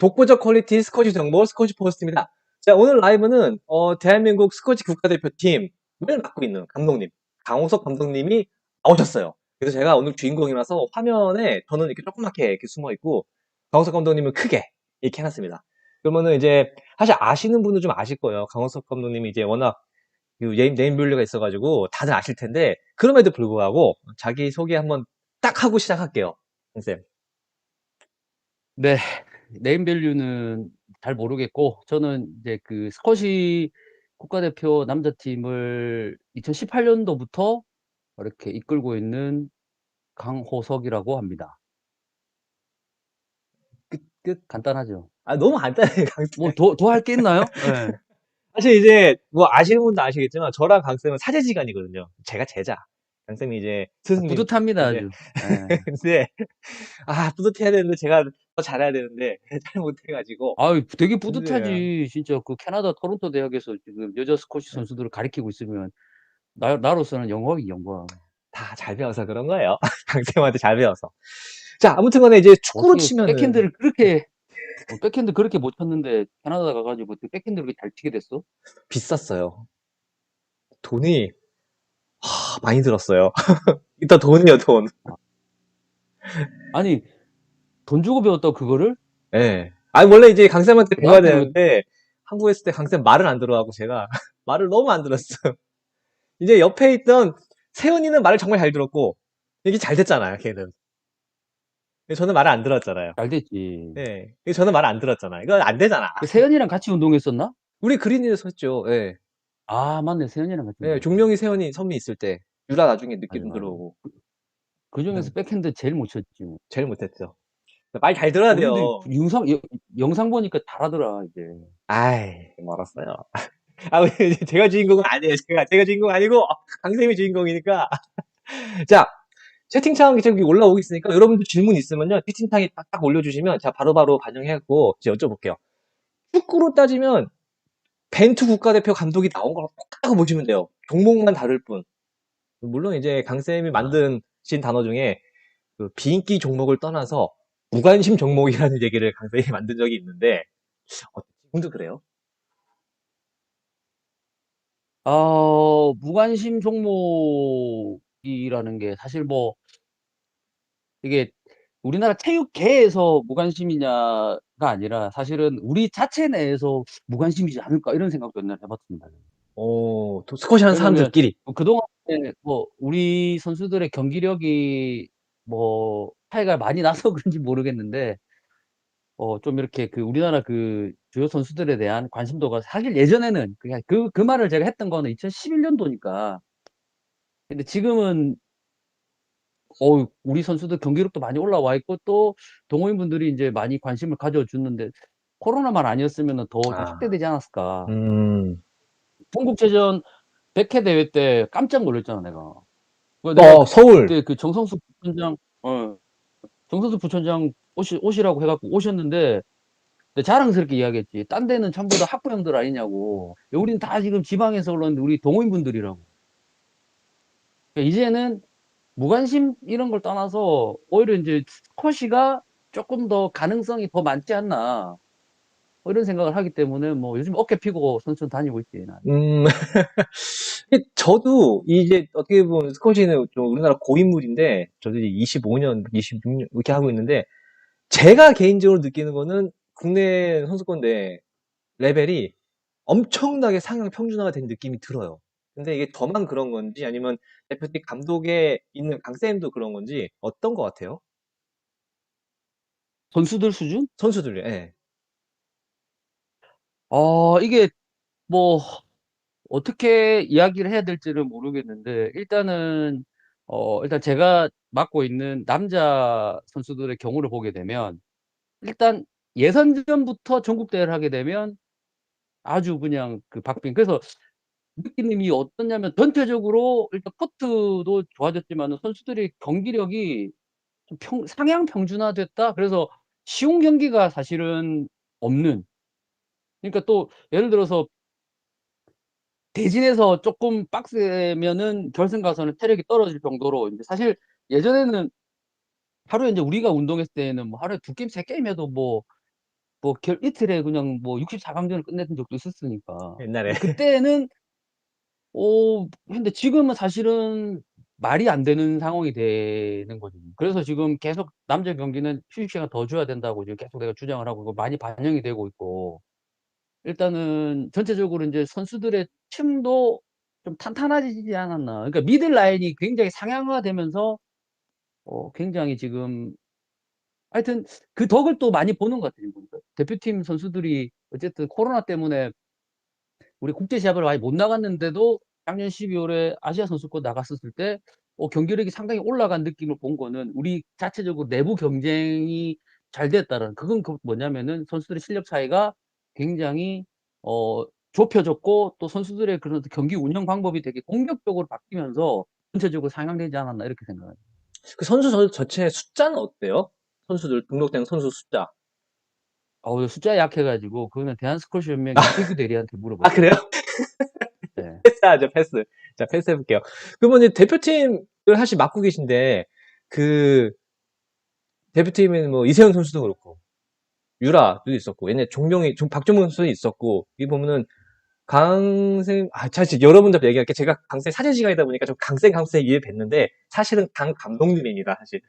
독보적 퀄리티 스쿼시 정보 스쿼시 포스트입니다. 자, 오늘 라이브는 대한민국 스쿼시 국가대표팀을 맡고 있는 감독님, 강호석 감독님이 나오셨어요. 그래서 제가 오늘 주인공이라서 화면에 저는 이렇게 조그맣게 이렇게 숨어 있고 강호석 감독님은 크게 이렇게 해놨습니다. 그러면은 이제 사실 아시는 분은 좀 아실 거예요. 강호석 감독님이 이제 워낙 그 네임밸류가 있어가지고 다들 아실 텐데 그럼에도 불구하고 자기 소개 한번 딱 하고 시작할게요, 쌤. 네. 네임밸류는 잘 모르겠고 저는 이제 그 스쿼시 국가대표 남자팀을 2018년도부터 이렇게 이끌고 있는 강호석이라고 합니다. 끝. 간단하죠. 아, 너무 간단해요, 뭐 강쌤. 더 할 게 있나요? 예. 사실 이제 뭐 아시는 분도 아시겠지만 저랑 강쌤은 사제지간이거든요. 제가 제자, 강쌤이 이제 스승님. 뿌듯합니다, 근데 아주. 예. 근데 뿌듯해야 되는데 제가 더 잘해야 되는데 잘 못해가지고. 아유, 되게 근데 뿌듯하지. 진짜 그 캐나다 토론토 대학에서 지금 여자 스쿼시 선수들을 가리키고 있으면 나로서는 영광이 영광. 다 잘 배워서 그런 거예요. 강쌤한테 잘 배워서. 자, 아무튼간에 이제 축구로 어떻게 치면은 백핸드 그렇게 못 쳤는데 캐나다 가가지고 어떻게 백핸드를 그렇게 잘 치게 됐어? 비쌌어요. 돈이 많이 들었어요. 일단 돈이요, 돈. 아니, 돈 주고 배웠다고 그거를? 예. 아니, 원래 이제 강쌤한테 배워야 나한테는 왜, 되는데 한국에 있을 때 강쌤 말을 안 들어하고 제가 말을 너무 안 들었어요. 이제 옆에 있던 세은이는 말을 정말 잘 들었고, 이게 잘 됐잖아요, 걔는. 근데 저는 말을 안 들었잖아요. 잘 됐지. 예. 저는 말을 안 들었잖아요. 이거 안 되잖아. 그 세연이랑 같이 운동했었나? 우리 그린에서 했죠. 예. 아, 맞네. 세연이랑 같이 예, 운동했구나. 종명이, 세은이, 선미 있을 때. 유라 나중에 늦게 맞아, 맞아. 들어오고. 그 중에서 음, 백핸드 제일 못 쳤지. 뭐. 제일 못했죠. 말 잘 들어야 근데 돼요. 영상 보니까 잘하더라, 이제. 아이, 멀었어요. 제가 주인공은 아니에요. 제가 주인공 아니고, 강쌤이 주인공이니까. 자, 채팅창 계속 올라오고 있으니까 여러분들 질문 있으면요. 채팅창에 딱 올려주시면 제가 바로바로 반영해갖고 이제 여쭤볼게요. 축구로 따지면 벤투 국가대표 감독이 나온 거랑 똑같다고 보시면 돼요. 종목만 다를 뿐. 물론 이제 강쌤이 만드신 단어 중에 그 비인기 종목을 떠나서 무관심 종목이라는 얘기를 강쌤이 만든 적이 있는데 지금도 그래요? 무관심 종목이라는 게 사실 뭐, 이게 우리나라 체육계에서 무관심이냐가 아니라 사실은 우리 자체 내에서 무관심이지 않을까 이런 생각도 옛날에 해봤습니다. 스쿼시 하는 왜냐면 사람들끼리. 뭐 그동안에 뭐 우리 선수들의 경기력이 뭐 차이가 많이 나서 그런지 모르겠는데 좀 이렇게 그 우리나라 그 주요 선수들에 대한 관심도가 사실 예전에는 그냥 그 말을 제가 했던 거는 2011년도니까. 근데 지금은 우리 선수들 경기력도 많이 올라와 있고 또 동호인분들이 이제 많이 관심을 가져주는데 코로나만 아니었으면 더 좀 아, 확대되지 않았을까. 음, 전국체전 100회 대회 때 깜짝 놀랐잖아, 내가. 내가 서울. 그때 그 정성수 부천장 오시라고 해갖고 오셨는데, 근데 자랑스럽게 이야기했지. 딴 데는 전부 다 학부형들 아니냐고. 우리는 다 지금 지방에서 올랐는데 우리 동호인분들이라고. 그러니까 이제는 무관심 이런 걸 떠나서 오히려 이제 스쿼시가 조금 더 가능성이 더 많지 않나. 뭐 이런 생각을 하기 때문에 뭐 요즘 어깨 피고 선수 다니고 있지. 난. 음, 저도 이제 어떻게 보면 스쿼시는 좀 우리나라 고인물인데, 저도 이제 25년, 26년 이렇게 하고 있는데, 제가 개인적으로 느끼는 거는 국내 선수권대 레벨이 엄청나게 상향 평준화가 된 느낌이 들어요. 근데 이게 저만 그런 건지 아니면 대표팀 감독에 있는 강쌤도 그런 건지 어떤 것 같아요? 선수들 수준? 선수들이, 예. 이게 뭐 어떻게 이야기를 해야 될지를 모르겠는데 일단 제가 맡고 있는 남자 선수들의 경우를 보게 되면 일단 예선전부터 전국 대회를 하게 되면 아주 그냥 그 박빙. 그래서 느낌이 어떠냐면 전체적으로 일단 코트도 좋아졌지만 선수들의 경기력이 좀 상향 평준화됐다. 그래서 쉬운 경기가 사실은 없는. 그러니까 또 예를 들어서 대진에서 조금 빡세면은 결승 가서는 체력이 떨어질 정도로 이제 사실 예전에는 하루에 이제 우리가 운동했을 때는 뭐 하루에 두 게임 세 게임 해도 뭐 뭐 이틀에 그냥 뭐 64강전을 끝냈던 적도 있었으니까. 옛날에. 근데 그때는 근데 지금은 사실은 말이 안 되는 상황이 되는 거죠. 그래서 지금 계속 남자 경기는 휴식 시간 더 줘야 된다고 지금 계속 내가 주장을 하고 이거 많이 반영이 되고 있고 일단은 전체적으로 이제 선수들의 층도 좀 탄탄해지지 않았나. 그러니까 미들 라인이 굉장히 상향화되면서 굉장히 지금 하여튼 그 덕을 또 많이 보는 것 같아요. 보니까. 대표팀 선수들이 어쨌든 코로나 때문에 우리 국제 시합을 많이 못 나갔는데도 작년 12월에 아시아 선수권 나갔었을 때 경기력이 상당히 올라간 느낌을 본 거는 우리 자체적으로 내부 경쟁이 잘 됐다는 그건 뭐냐면은 선수들의 실력 차이가 굉장히 어, 좁혀졌고 또 선수들의 그런 경기 운영 방법이 되게 공격적으로 바뀌면서 전체적으로 상향되지 않았나 이렇게 생각합니다. 그 선수 전체 숫자는 어때요? 선수들 등록된 선수 숫자. 숫자 약해가지고 그거는 대한스쿼시연맹 아, 이태규 대리한테 아, 물어보세요. 그래요? 네. 패스하죠, 패스. 자, 패스해볼게요. 그러면 이제 대표팀을 사실 맡고 계신데, 그, 대표팀에는 뭐, 이세영 선수도 그렇고, 유라도 있었고, 옛날에 박종문 선수도 있었고, 이 보면은, 사실 여러분들 얘기할게. 제가 강생 사진 시간이다 보니까 좀 강생 이해 뵀는데, 사실은 강 감독님입니다, 사실.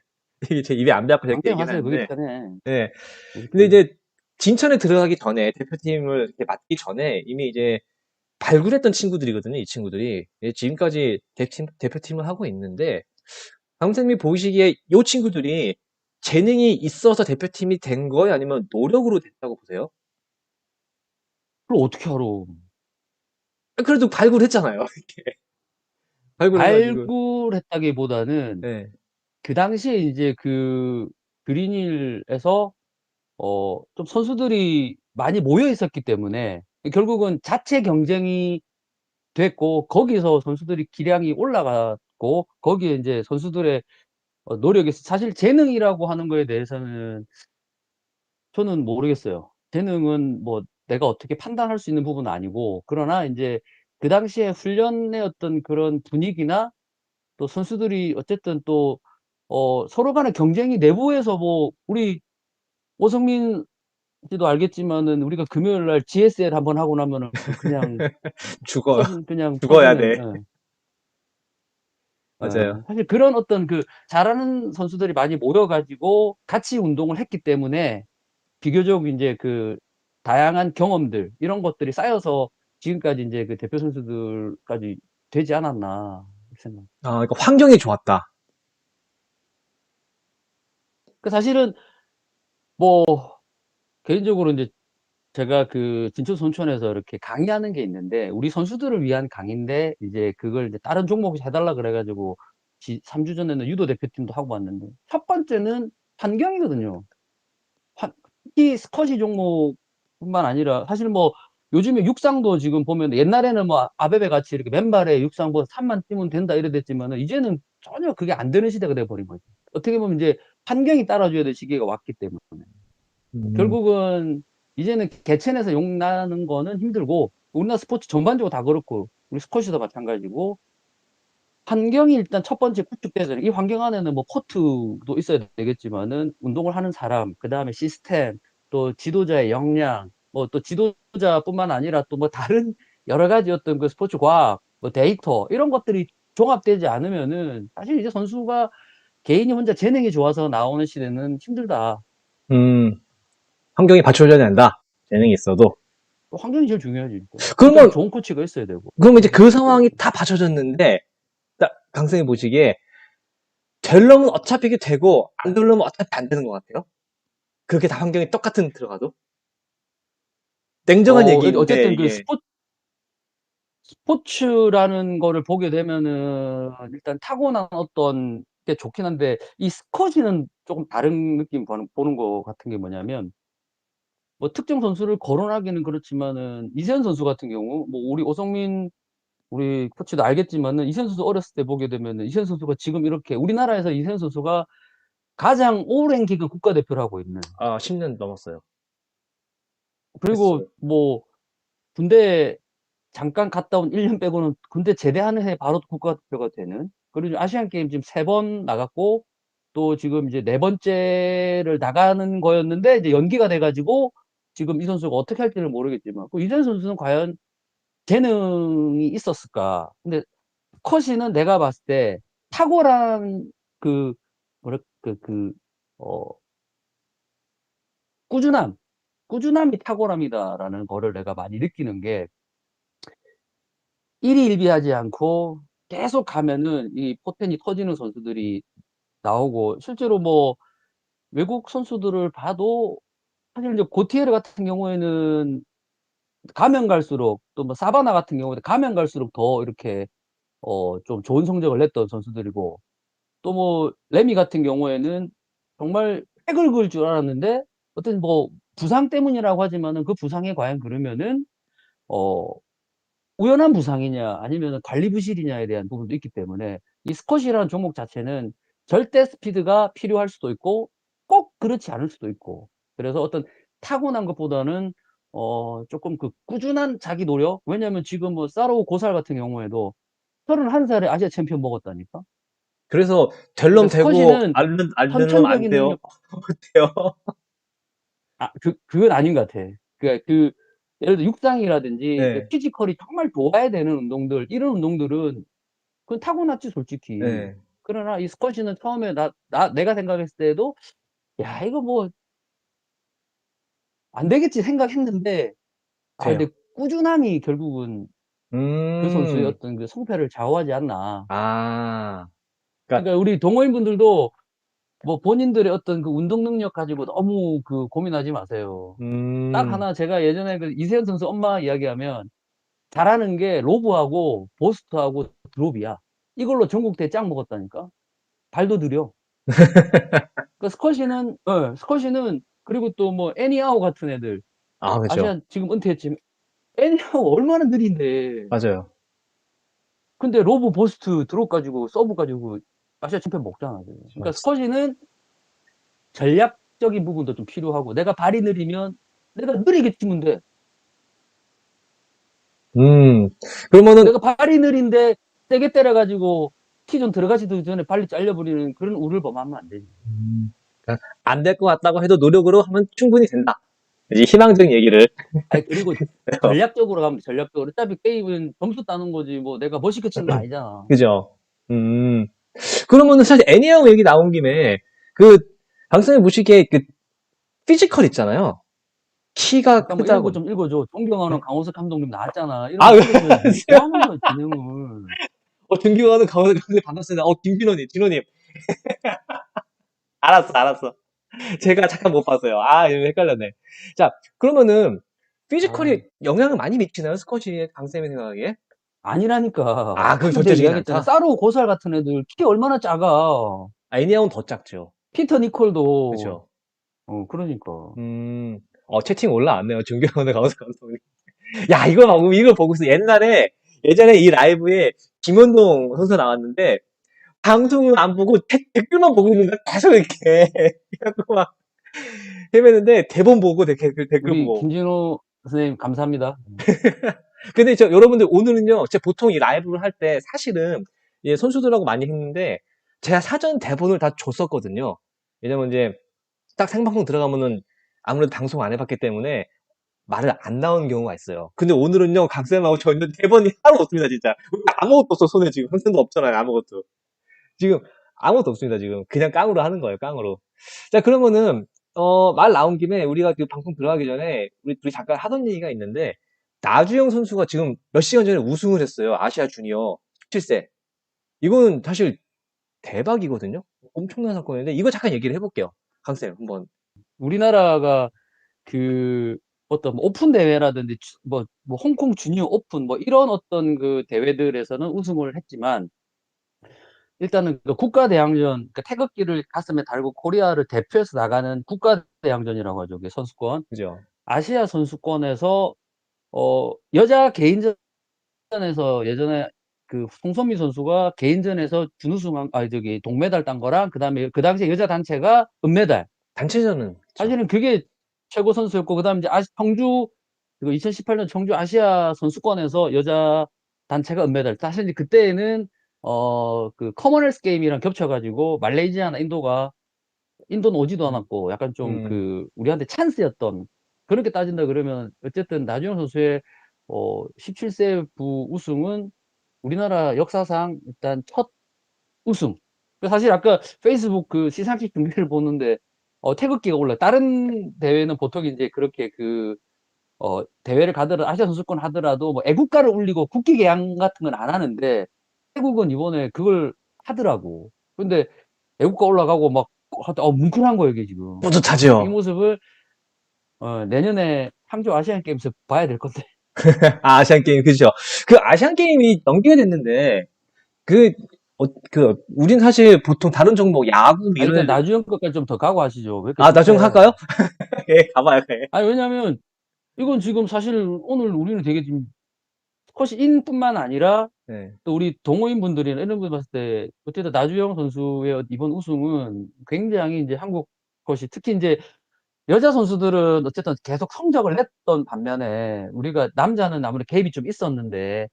이게 제 입에 안 닿고 이렇게 얘기는 강퇴하세요. 그게 하는데, 편해. 예. 그게 근데 편해. 이제, 진천에 들어가기 전에, 대표팀을 이렇게 맡기 전에, 이미 이제, 발굴했던 친구들이거든요, 이 친구들이. 예, 지금까지 대표팀을 하고 있는데, 강쌤이 보시기에 이 친구들이 재능이 있어서 대표팀이 된 거예요? 아니면 노력으로 됐다고 보세요? 그걸 어떻게 알아? 그래도 발굴했잖아요. 이렇게. 발굴해가지고. 발굴했다기보다는 네. 그 당시에 이제 그 그린힐에서 좀 선수들이 많이 모여 있었기 때문에 결국은 자체 경쟁이 됐고 거기서 선수들이 기량이 올라갔고 거기에 이제 선수들의 노력이 사실 재능이라고 하는 거에 대해서는 저는 모르겠어요. 재능은 뭐 내가 어떻게 판단할 수 있는 부분은 아니고 그러나 이제 그 당시에 훈련의 어떤 그런 분위기나 또 선수들이 어쨌든 또 서로 간의 경쟁이 내부에서 뭐 우리 오성민 씨도 알겠지만은 우리가 금요일 날 GSL 한번 하고 나면은 그냥 죽어요. 그냥 죽어야 터지는 돼. 맞아요. 사실 그런 어떤 그 잘하는 선수들이 많이 모여가지고 같이 운동을 했기 때문에 비교적 이제 그 다양한 경험들 이런 것들이 쌓여서 지금까지 이제 그 대표 선수들까지 되지 않았나 이렇게 생각. 아, 그러니까 환경이 좋았다. 그 사실은 뭐 개인적으로 이제 제가 그 진천 손천에서 이렇게 강의하는 게 있는데 우리 선수들을 위한 강의인데 이제 그걸 이제 다른 종목에서 해달라 그래가지고 3주 전에는 유도 대표팀도 하고 왔는데 첫 번째는 환경이거든요. 특히 스쿼시 종목뿐만 아니라 사실 뭐 요즘에 육상도 지금 보면 옛날에는 뭐 아베베 같이 이렇게 맨발에 육상부 3만 뛰면 된다 이랬지만은 이제는 전혀 그게 안 되는 시대가 돼버린 거죠. 어떻게 보면 이제 환경이 따라줘야 될 시기가 왔기 때문에 음, 결국은 이제는 개천에서 용 나는 거는 힘들고 우리나라 스포츠 전반적으로 다 그렇고 우리 스쿼시도 마찬가지고 환경이 일단 첫 번째 구축돼야 되는 이 환경 안에는 뭐 코트도 있어야 되겠지만은 운동을 하는 사람 그 다음에 시스템 또 지도자의 역량 뭐 또 지도자뿐만 아니라 또 뭐 다른 여러 가지 어떤 그 스포츠 과학 뭐 데이터 이런 것들이 종합되지 않으면은 사실 이제 선수가 개인이 혼자 재능이 좋아서 나오는 시대는 힘들다. 음, 환경이 받쳐줘야 된다. 재능이 있어도. 환경이 제일 중요하지. 일단. 일단 그러면, 좋은 코치가 있어야 되고. 그러면 이제 그 상황이 다 받쳐졌는데, 딱 강쌤이 보시기에, 되려면 어차피 이게 되고, 안 되려면 어차피 안 되는 것 같아요? 그렇게 다 환경이 똑같은 들어가도? 냉정한 얘기인데, 어쨌든 그 이게, 스포츠라는 거를 보게 되면은 일단 타고난 어떤 게 좋긴 한데 이 스쿼시는 조금 다른 느낌 보는 거 같은 게 뭐냐면 뭐 특정 선수를 거론하기는 그렇지만은 이세현 선수 같은 경우 뭐 우리 오성민 우리 코치도 알겠지만은 이세현 선수 어렸을 때 보게 되면은 이세현 선수가 지금 이렇게 우리나라에서 이세현 선수가 가장 오랜 기간 국가대표를 하고 있는 10년 넘었어요. 그리고 횟수로. 뭐 군대 잠깐 갔다 온 1년 빼고는 군대 제대하는 해 바로 국가대표가 되는 그리고 아시안 게임 지금 3번 나갔고 또 지금 이제 네 번째를 나가는 거였는데 이제 연기가 돼가지고 지금 이 선수가 어떻게 할지를 모르겠지만, 그 이전 선수는 과연 재능이 있었을까? 근데 컷이는 내가 봤을 때 탁월한 그 뭐랄 어 꾸준함, 꾸준함이 탁월함이다라는 거를 내가 많이 느끼는 게, 일희일비하지 않고 계속 가면은 이 포텐이 터지는 선수들이 나오고, 실제로 뭐 외국 선수들을 봐도 사실 이제 고티에르 같은 경우에는 가면 갈수록, 또 뭐 사바나 같은 경우에는 가면 갈수록 더 이렇게 좀 좋은 성적을 냈던 선수들이고, 또 뭐 레미 같은 경우에는 정말 획을 그을 줄 알았는데, 어떤 뭐 부상 때문이라고 하지만은 그 부상에 과연 그러면은 어 우연한 부상이냐 아니면은 관리 부실이냐에 대한 부분도 있기 때문에, 이 스쿼시라는 종목 자체는 절대 스피드가 필요할 수도 있고 꼭 그렇지 않을 수도 있고, 그래서 어떤 타고난 것보다는 쪼끔 그 꾸준한 자기 노력. 왜냐하면 지금 뭐 사로 고살 같은 경우에도 31 살에 아시아 챔피언 먹었다니까. 그래서 될 놈 그러니까 되고 스쿼시는 안 되는 놈 안 선천적인 돼요. 능력. 어때요? 그건 아닌 것 같아. 그러니까 예를 들어 육상이라든지 그 네. 피지컬이 정말 좋아야 되는 운동들, 이런 운동들은 그건 타고났지 솔직히. 네. 그러나 이 스쿼시는 처음에 내가 생각했을 때도 '야 이거 뭐 안 되겠지.' 생각했는데, 근데 돼요. 꾸준함이 결국은 그 선수의 음. 어떤 그 성패를 좌우하지 않나. 아. 그러니까 그러니까 우리 동호인분들도 뭐 본인들의 어떤 그 운동 능력 가지고 너무 그 고민하지 마세요. 딱 음. 하나, 제가 예전에 그 이세현 선수 엄마 이야기하면 잘하는 게 로브하고 보스트하고 드롭이야. 이걸로 전국대회 짱 먹었다니까. 발도 느려. 그 스쿼시는, 그리고 또 뭐 애니아오 같은 애들, 아 그죠. 아시안 지금 은퇴했지만 애니아오 얼마나 느린데. 맞아요. 근데 로브, 보스트, 드롭 가지고 서브 가지고 아시아 챔피언 먹잖아 지금. 그러니까 맞 스쿼시는 전략적인 부분도 좀 필요하고, 내가 발이 느리면 내가 느리게 치면 돼. 음. 그러면은 내가 발이 느린데 세게 때려 가지고 키 좀 들어가지도 전에 발이 잘려 버리는 그런 우를 범하면 안 되지. 그러니까 안 될 것 같다고 해도 노력으로 하면 충분히 된다. 이제 희망적인 얘기를 아니, 그리고 전략적으로 가면 돼, 전략적으로. 어차피 게임은 점수 따는 거지 뭐 내가 멋있게 치는 거 아니잖아. 그죠? 음. 그러면은 사실 애니하고 얘기 나온 김에 그 강성현 무식의 그 피지컬 있잖아요. 키가 잠깐만 이런 거 크다고. 좀 읽어 줘. 존경하는 네? 강호석 감독님 나왔잖아. 이런 아, 거 읽어 줘야지. 뭐 하는 거야, 진행을. 존경하는 강원님 반갑습니다. 김진호님, 진호님. 알았어, 알았어. 제가 잠깐 못 봤어요. 아, 이거 헷갈렸네. 자, 그러면은 아, 피지컬이 영향을 많이 미치나요? 스쿼시의 강쌤이 생각하기에? 아니라니까. 아, 그건 방금 내가 절대적이진 이야기했잖아. 않다. 사로 고살 같은 애들 키 얼마나 작아. 애니하고는 더 작죠. 피터 니콜도. 그죠? 그러니까. 채팅 올라왔네요. 존경하는 강원석 감독님. 야, 이걸 보고 있어. 예전에 이 라이브에 김원동 선수 나왔는데, 방송은 안 보고 댓글만 보고 있는 거야. 계속 이렇게. 그래갖고 막 헤매는데, 대본 보고 댓글 우리 보고. 김진호 선생님 감사합니다. 근데 여러분들 오늘은요, 제가 보통 이 라이브를 할 때 사실은 예, 선수들하고 많이 했는데, 제가 사전 대본을 다 줬었거든요. 왜냐면 이제 딱 생방송 들어가면은 아무래도 방송 안 해봤기 때문에 말을 안 나오는 경우가 있어요. 근데 오늘은요, 강쌤하고 저는 대본이 하나도 없습니다, 진짜. 아무것도 없어, 손에 지금. 한쌤도 없잖아요, 아무것도. 지금 아무것도 없습니다, 지금. 그냥 깡으로 하는 거예요, 깡으로. 자, 그러면은, 말 나온 김에 우리가 그 방송 들어가기 전에 우리 둘이 잠깐 하던 얘기가 있는데, 나주영 선수가 지금 몇 시간 전에 우승을 했어요. 아시아 주니어 17세. 이거는 사실 대박이거든요? 엄청난 사건인데, 이거 잠깐 얘기를 해볼게요. 강쌤, 한번. 우리나라가 어떤 뭐 오픈 대회라든지 뭐 홍콩 주니어 오픈 뭐 이런 어떤 그 대회들에서는 우승을 했지만, 일단은 그 국가 대항전, 그러니까 태극기를 가슴에 달고 코리아를 대표해서 나가는 국가 대항전이라고 하죠. 그게 선수권. 그죠? 아시아 선수권에서 여자 개인전에서 예전에 그 송선미 선수가 개인전에서 준우승한, 저기 동메달 딴 거랑, 그다음에 그 당시에 여자 단체가 은메달. 단체전은, 그쵸. 사실은 그게 최고 선수였고, 그다음에 이제 청주, 그 2018년 청주 아시아 선수권에서 여자 단체가 은메달. 사실 이제 그때에는 그 커먼웰스 게임이랑 겹쳐가지고 말레이시아나 인도는 오지도 음, 않았고, 약간 좀 음, 우리한테 찬스였던. 그렇게 따진다 그러면 어쨌든 나주영 선수의 17세부 우승은 우리나라 역사상 일단 첫 우승. 사실 아까 페이스북 그 시상식 중계를 보는데 태극기가 올라. 다른 대회는 보통 이제 그렇게 그 대회를 가더라도 아시아 선수권 하더라도 뭐 애국가를 울리고 국기 개양 같은 건 안 하는데 태국은 이번에 그걸 하더라고. 근데 애국가 올라가고 막 뭉클한 거예요, 이게 지금. 이 뿌듯하죠. 모습을 내년에 항저 아시안 게임에서 봐야 될 건데. 아, 아시안 게임, 그죠. 그 아시안 게임이 연기가 됐는데, 그, 우린 사실 보통 다른 종목, 야구, 뭐 일단 이런, 나주영 것까지 좀 더 각오하시죠. 왜 이렇게 아, 나중 급해? 할까요? 예, 가봐요, 예. 아니, 왜냐면 이건 지금 사실 오늘 우리는 되게 지금 스쿼시 인뿐만 아니라 네. 또 우리 동호인 분들이나 이런 분 봤을 때 어쨌든 나주영 선수의 이번 우승은 굉장히 이제 한국 것이 특히 이제 여자 선수들은 어쨌든 계속 성적을 냈던 반면에 우리가 남자는 아무래도 개입이 좀 있었는데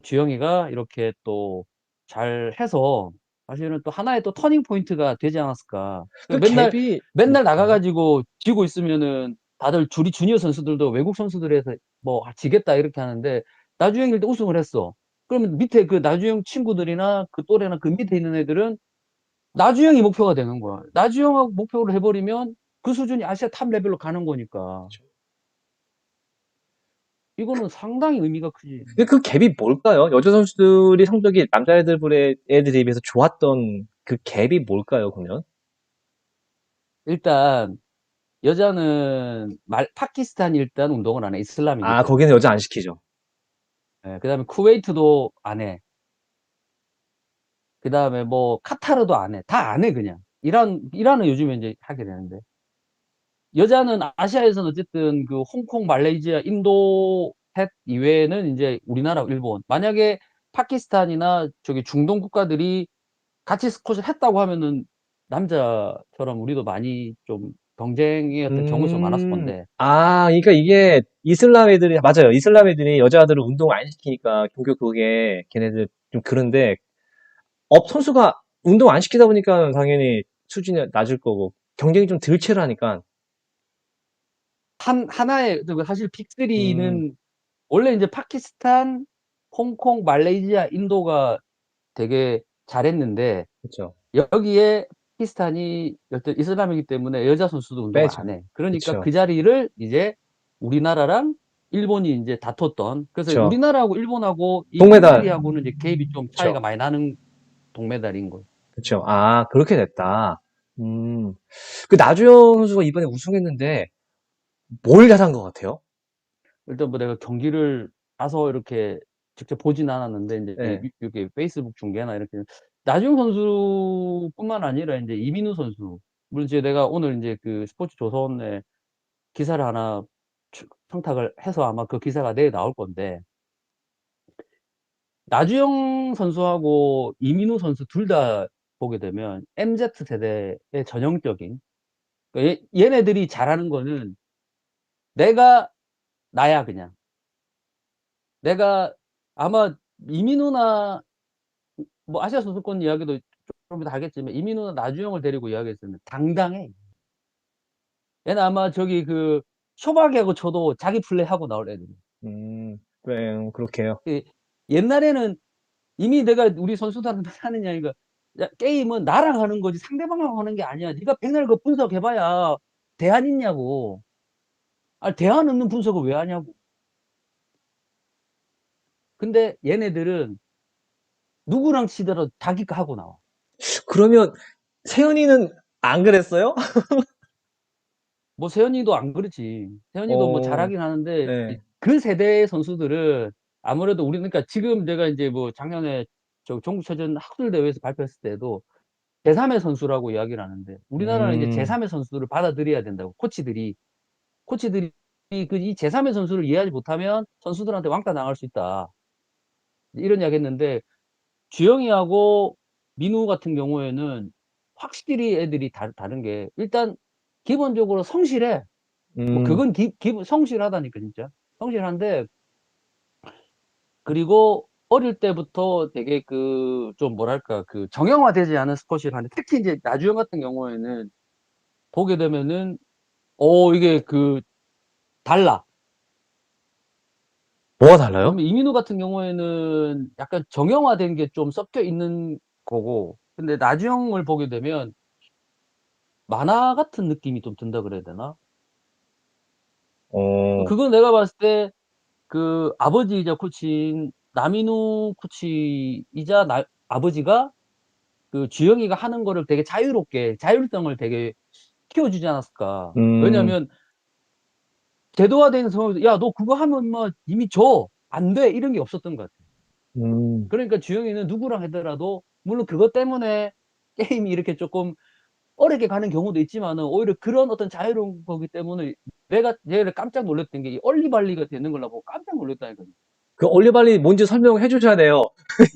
주영이가 이렇게 또 잘해서 사실은 또 하나의 또 터닝 포인트가 되지 않았을까. 그 맨날 갭이, 맨날 나가가지고 지고 있으면은 다들 주리 주니어 선수들도 외국 선수들에서 뭐 지겠다 이렇게 하는데 나주영일 때 우승을 했어. 그러면 밑에 그 나주영 친구들이나 그 또래나 그 밑에 있는 애들은 나주영이 목표가 되는 거야. 나주영하고 목표를 해버리면 그 수준이 아시아 탑 레벨로 가는 거니까. 이거는 상당히 의미가 크지. 근데 그 갭이 뭘까요? 여자 선수들이 성적이 애들에 비해서 좋았던 그 갭이 뭘까요, 그러면? 일단 여자는 파키스탄이 일단 운동을 안 해. 이슬람이기 아, 때문에. 거기는 여자 안 시키죠. 예, 그다음에 쿠웨이트도 안 해. 그다음에 뭐 카타르도 안 해. 다 안 해 그냥. 이란은 요즘에 이제 하게 되는데. 여자는 아시아에서는 어쨌든 그 홍콩, 말레이시아, 인도 셋 이외에는 이제 우리나라, 일본. 만약에 파키스탄이나 저기 중동 국가들이 같이 스쿼시를 했다고 하면은 남자처럼 우리도 많이 좀 경쟁의 어떤 경우가 좀 많았을 건데. 아, 그러니까 이게 이슬람 애들이, 맞아요. 이슬람 애들이 여자들을 운동 안 시키니까 종교 그게 걔네들 좀 그런데, 선수가 운동 안 시키다 보니까 당연히 수준이 낮을 거고, 경쟁이 좀 덜 치열하니까, 하나의 사실 음, 빅3는 원래 이제 파키스탄, 홍콩, 말레이시아, 인도가 되게 잘했는데 그쵸. 여기에 파키스탄이 어떤 이슬람이기 때문에 여자 선수도 운동을 빼죠. 안 해. 그러니까 그쵸. 그 자리를 이제 우리나라랑 일본이 이제 다퉜던. 그래서 그쵸. 우리나라하고 일본하고 이 동메달, 헝가리하고는 이제 개입이 좀 차이가 그쵸. 많이 나는 동메달인 거예요. 그쵸. 아, 그렇게 됐다. 음, 그 나주영 선수가 이번에 우승했는데, 뭘 잘한 것 같아요? 일단 뭐 내가 경기를 가서 이렇게 직접 보진 않았는데 이제 네. 이렇게 페이스북 중계나 이렇게 나주영 선수뿐만 아니라 이제 이민우 선수 물론 이제 내가 오늘 이제 그 스포츠 조선에 기사를 하나 청탁을 해서 아마 그 기사가 내일 나올 건데 나주영 선수하고 이민우 선수 둘 다 보게 되면 MZ 세대의 전형적인 그러니까 얘네들이 잘하는 거는 내가 나야 그냥 내가 아마 이민우나 뭐 아시아 선수권 이야기도 좀 이따 하겠지만 이민우나 나주영을 데리고 이야기했으면 당당해. 얘는 아마 저기 그 쇼박이하고 쳐도 자기 플레이하고 나올 애들이. 네, 그렇게요. 그 옛날에는 이미 내가 우리 선수들한테 하는 이야기가 야, 게임은 나랑 하는 거지 상대방하고 하는 게 아니야. 네가 백날 그 분석해봐야 대안 있냐고. 아, 대안 없는 분석을 왜 하냐고. 근데 얘네들은 누구랑 치더라도 자기 거 하고 나와. 그러면, 세연이는 안 그랬어요? 뭐 세현이도 안 그렇지. 세현이도 뭐 어, 잘하긴 하는데 네. 그 세대의 선수들은 아무래도 우리 그러니까 지금 내가 이제 뭐 작년에 저 전국체전 학술 대회에서 발표했을 때도 제3의 선수라고 이야기를 하는데 우리나라는 이제 음, 제3의 선수를 받아들여야 된다고 코치들이 그 이 제3의 선수를 이해하지 못하면 선수들한테 왕따 당할 수 있다. 이런 이야기 했는데 주영이하고 민우 같은 경우에는 확실히 애들이 다른 게 일단 기본적으로 성실해. 뭐 음, 그건 성실하다니까 진짜 성실한데 그리고 어릴 때부터 되게 그 좀 뭐랄까 그 정형화되지 않은 스포츠를 하는데 특히 이제 나주영 같은 경우에는 보게 되면은 이게 그 달라. 뭐가 달라요? 그러면 이민호 같은 경우에는 약간 정형화된 게 좀 섞여 있는 거고, 근데 나주형을 보게 되면 만화 같은 느낌이 좀 든다 그래야 되나? 어, 그건 내가 봤을 때 그 아버지이자 코치인 남인우 코치이자 아버지가 그 주영이가 하는 거를 되게 자유롭게, 자율성을 되게 키워주지 않았을까. 음, 왜냐면 제도화된 상황에서 야, 너 그거 하면 뭐 이미 져. 안 돼. 이런 게 없었던 것 같아. 음. 그러니까 주영이는 누구랑 하더라도 물론 그것 때문에 게임이 이렇게 조금 어렵게 가는 경우도 있지만은 오히려 그런 어떤 자유로운 거기 때문에 내가 얘를 깜짝 놀랐던 게 이 얼리발리가 되는 걸 보고 깜짝 놀랐다니까. 그 올리발리 뭔지 설명해 주셔야 돼요.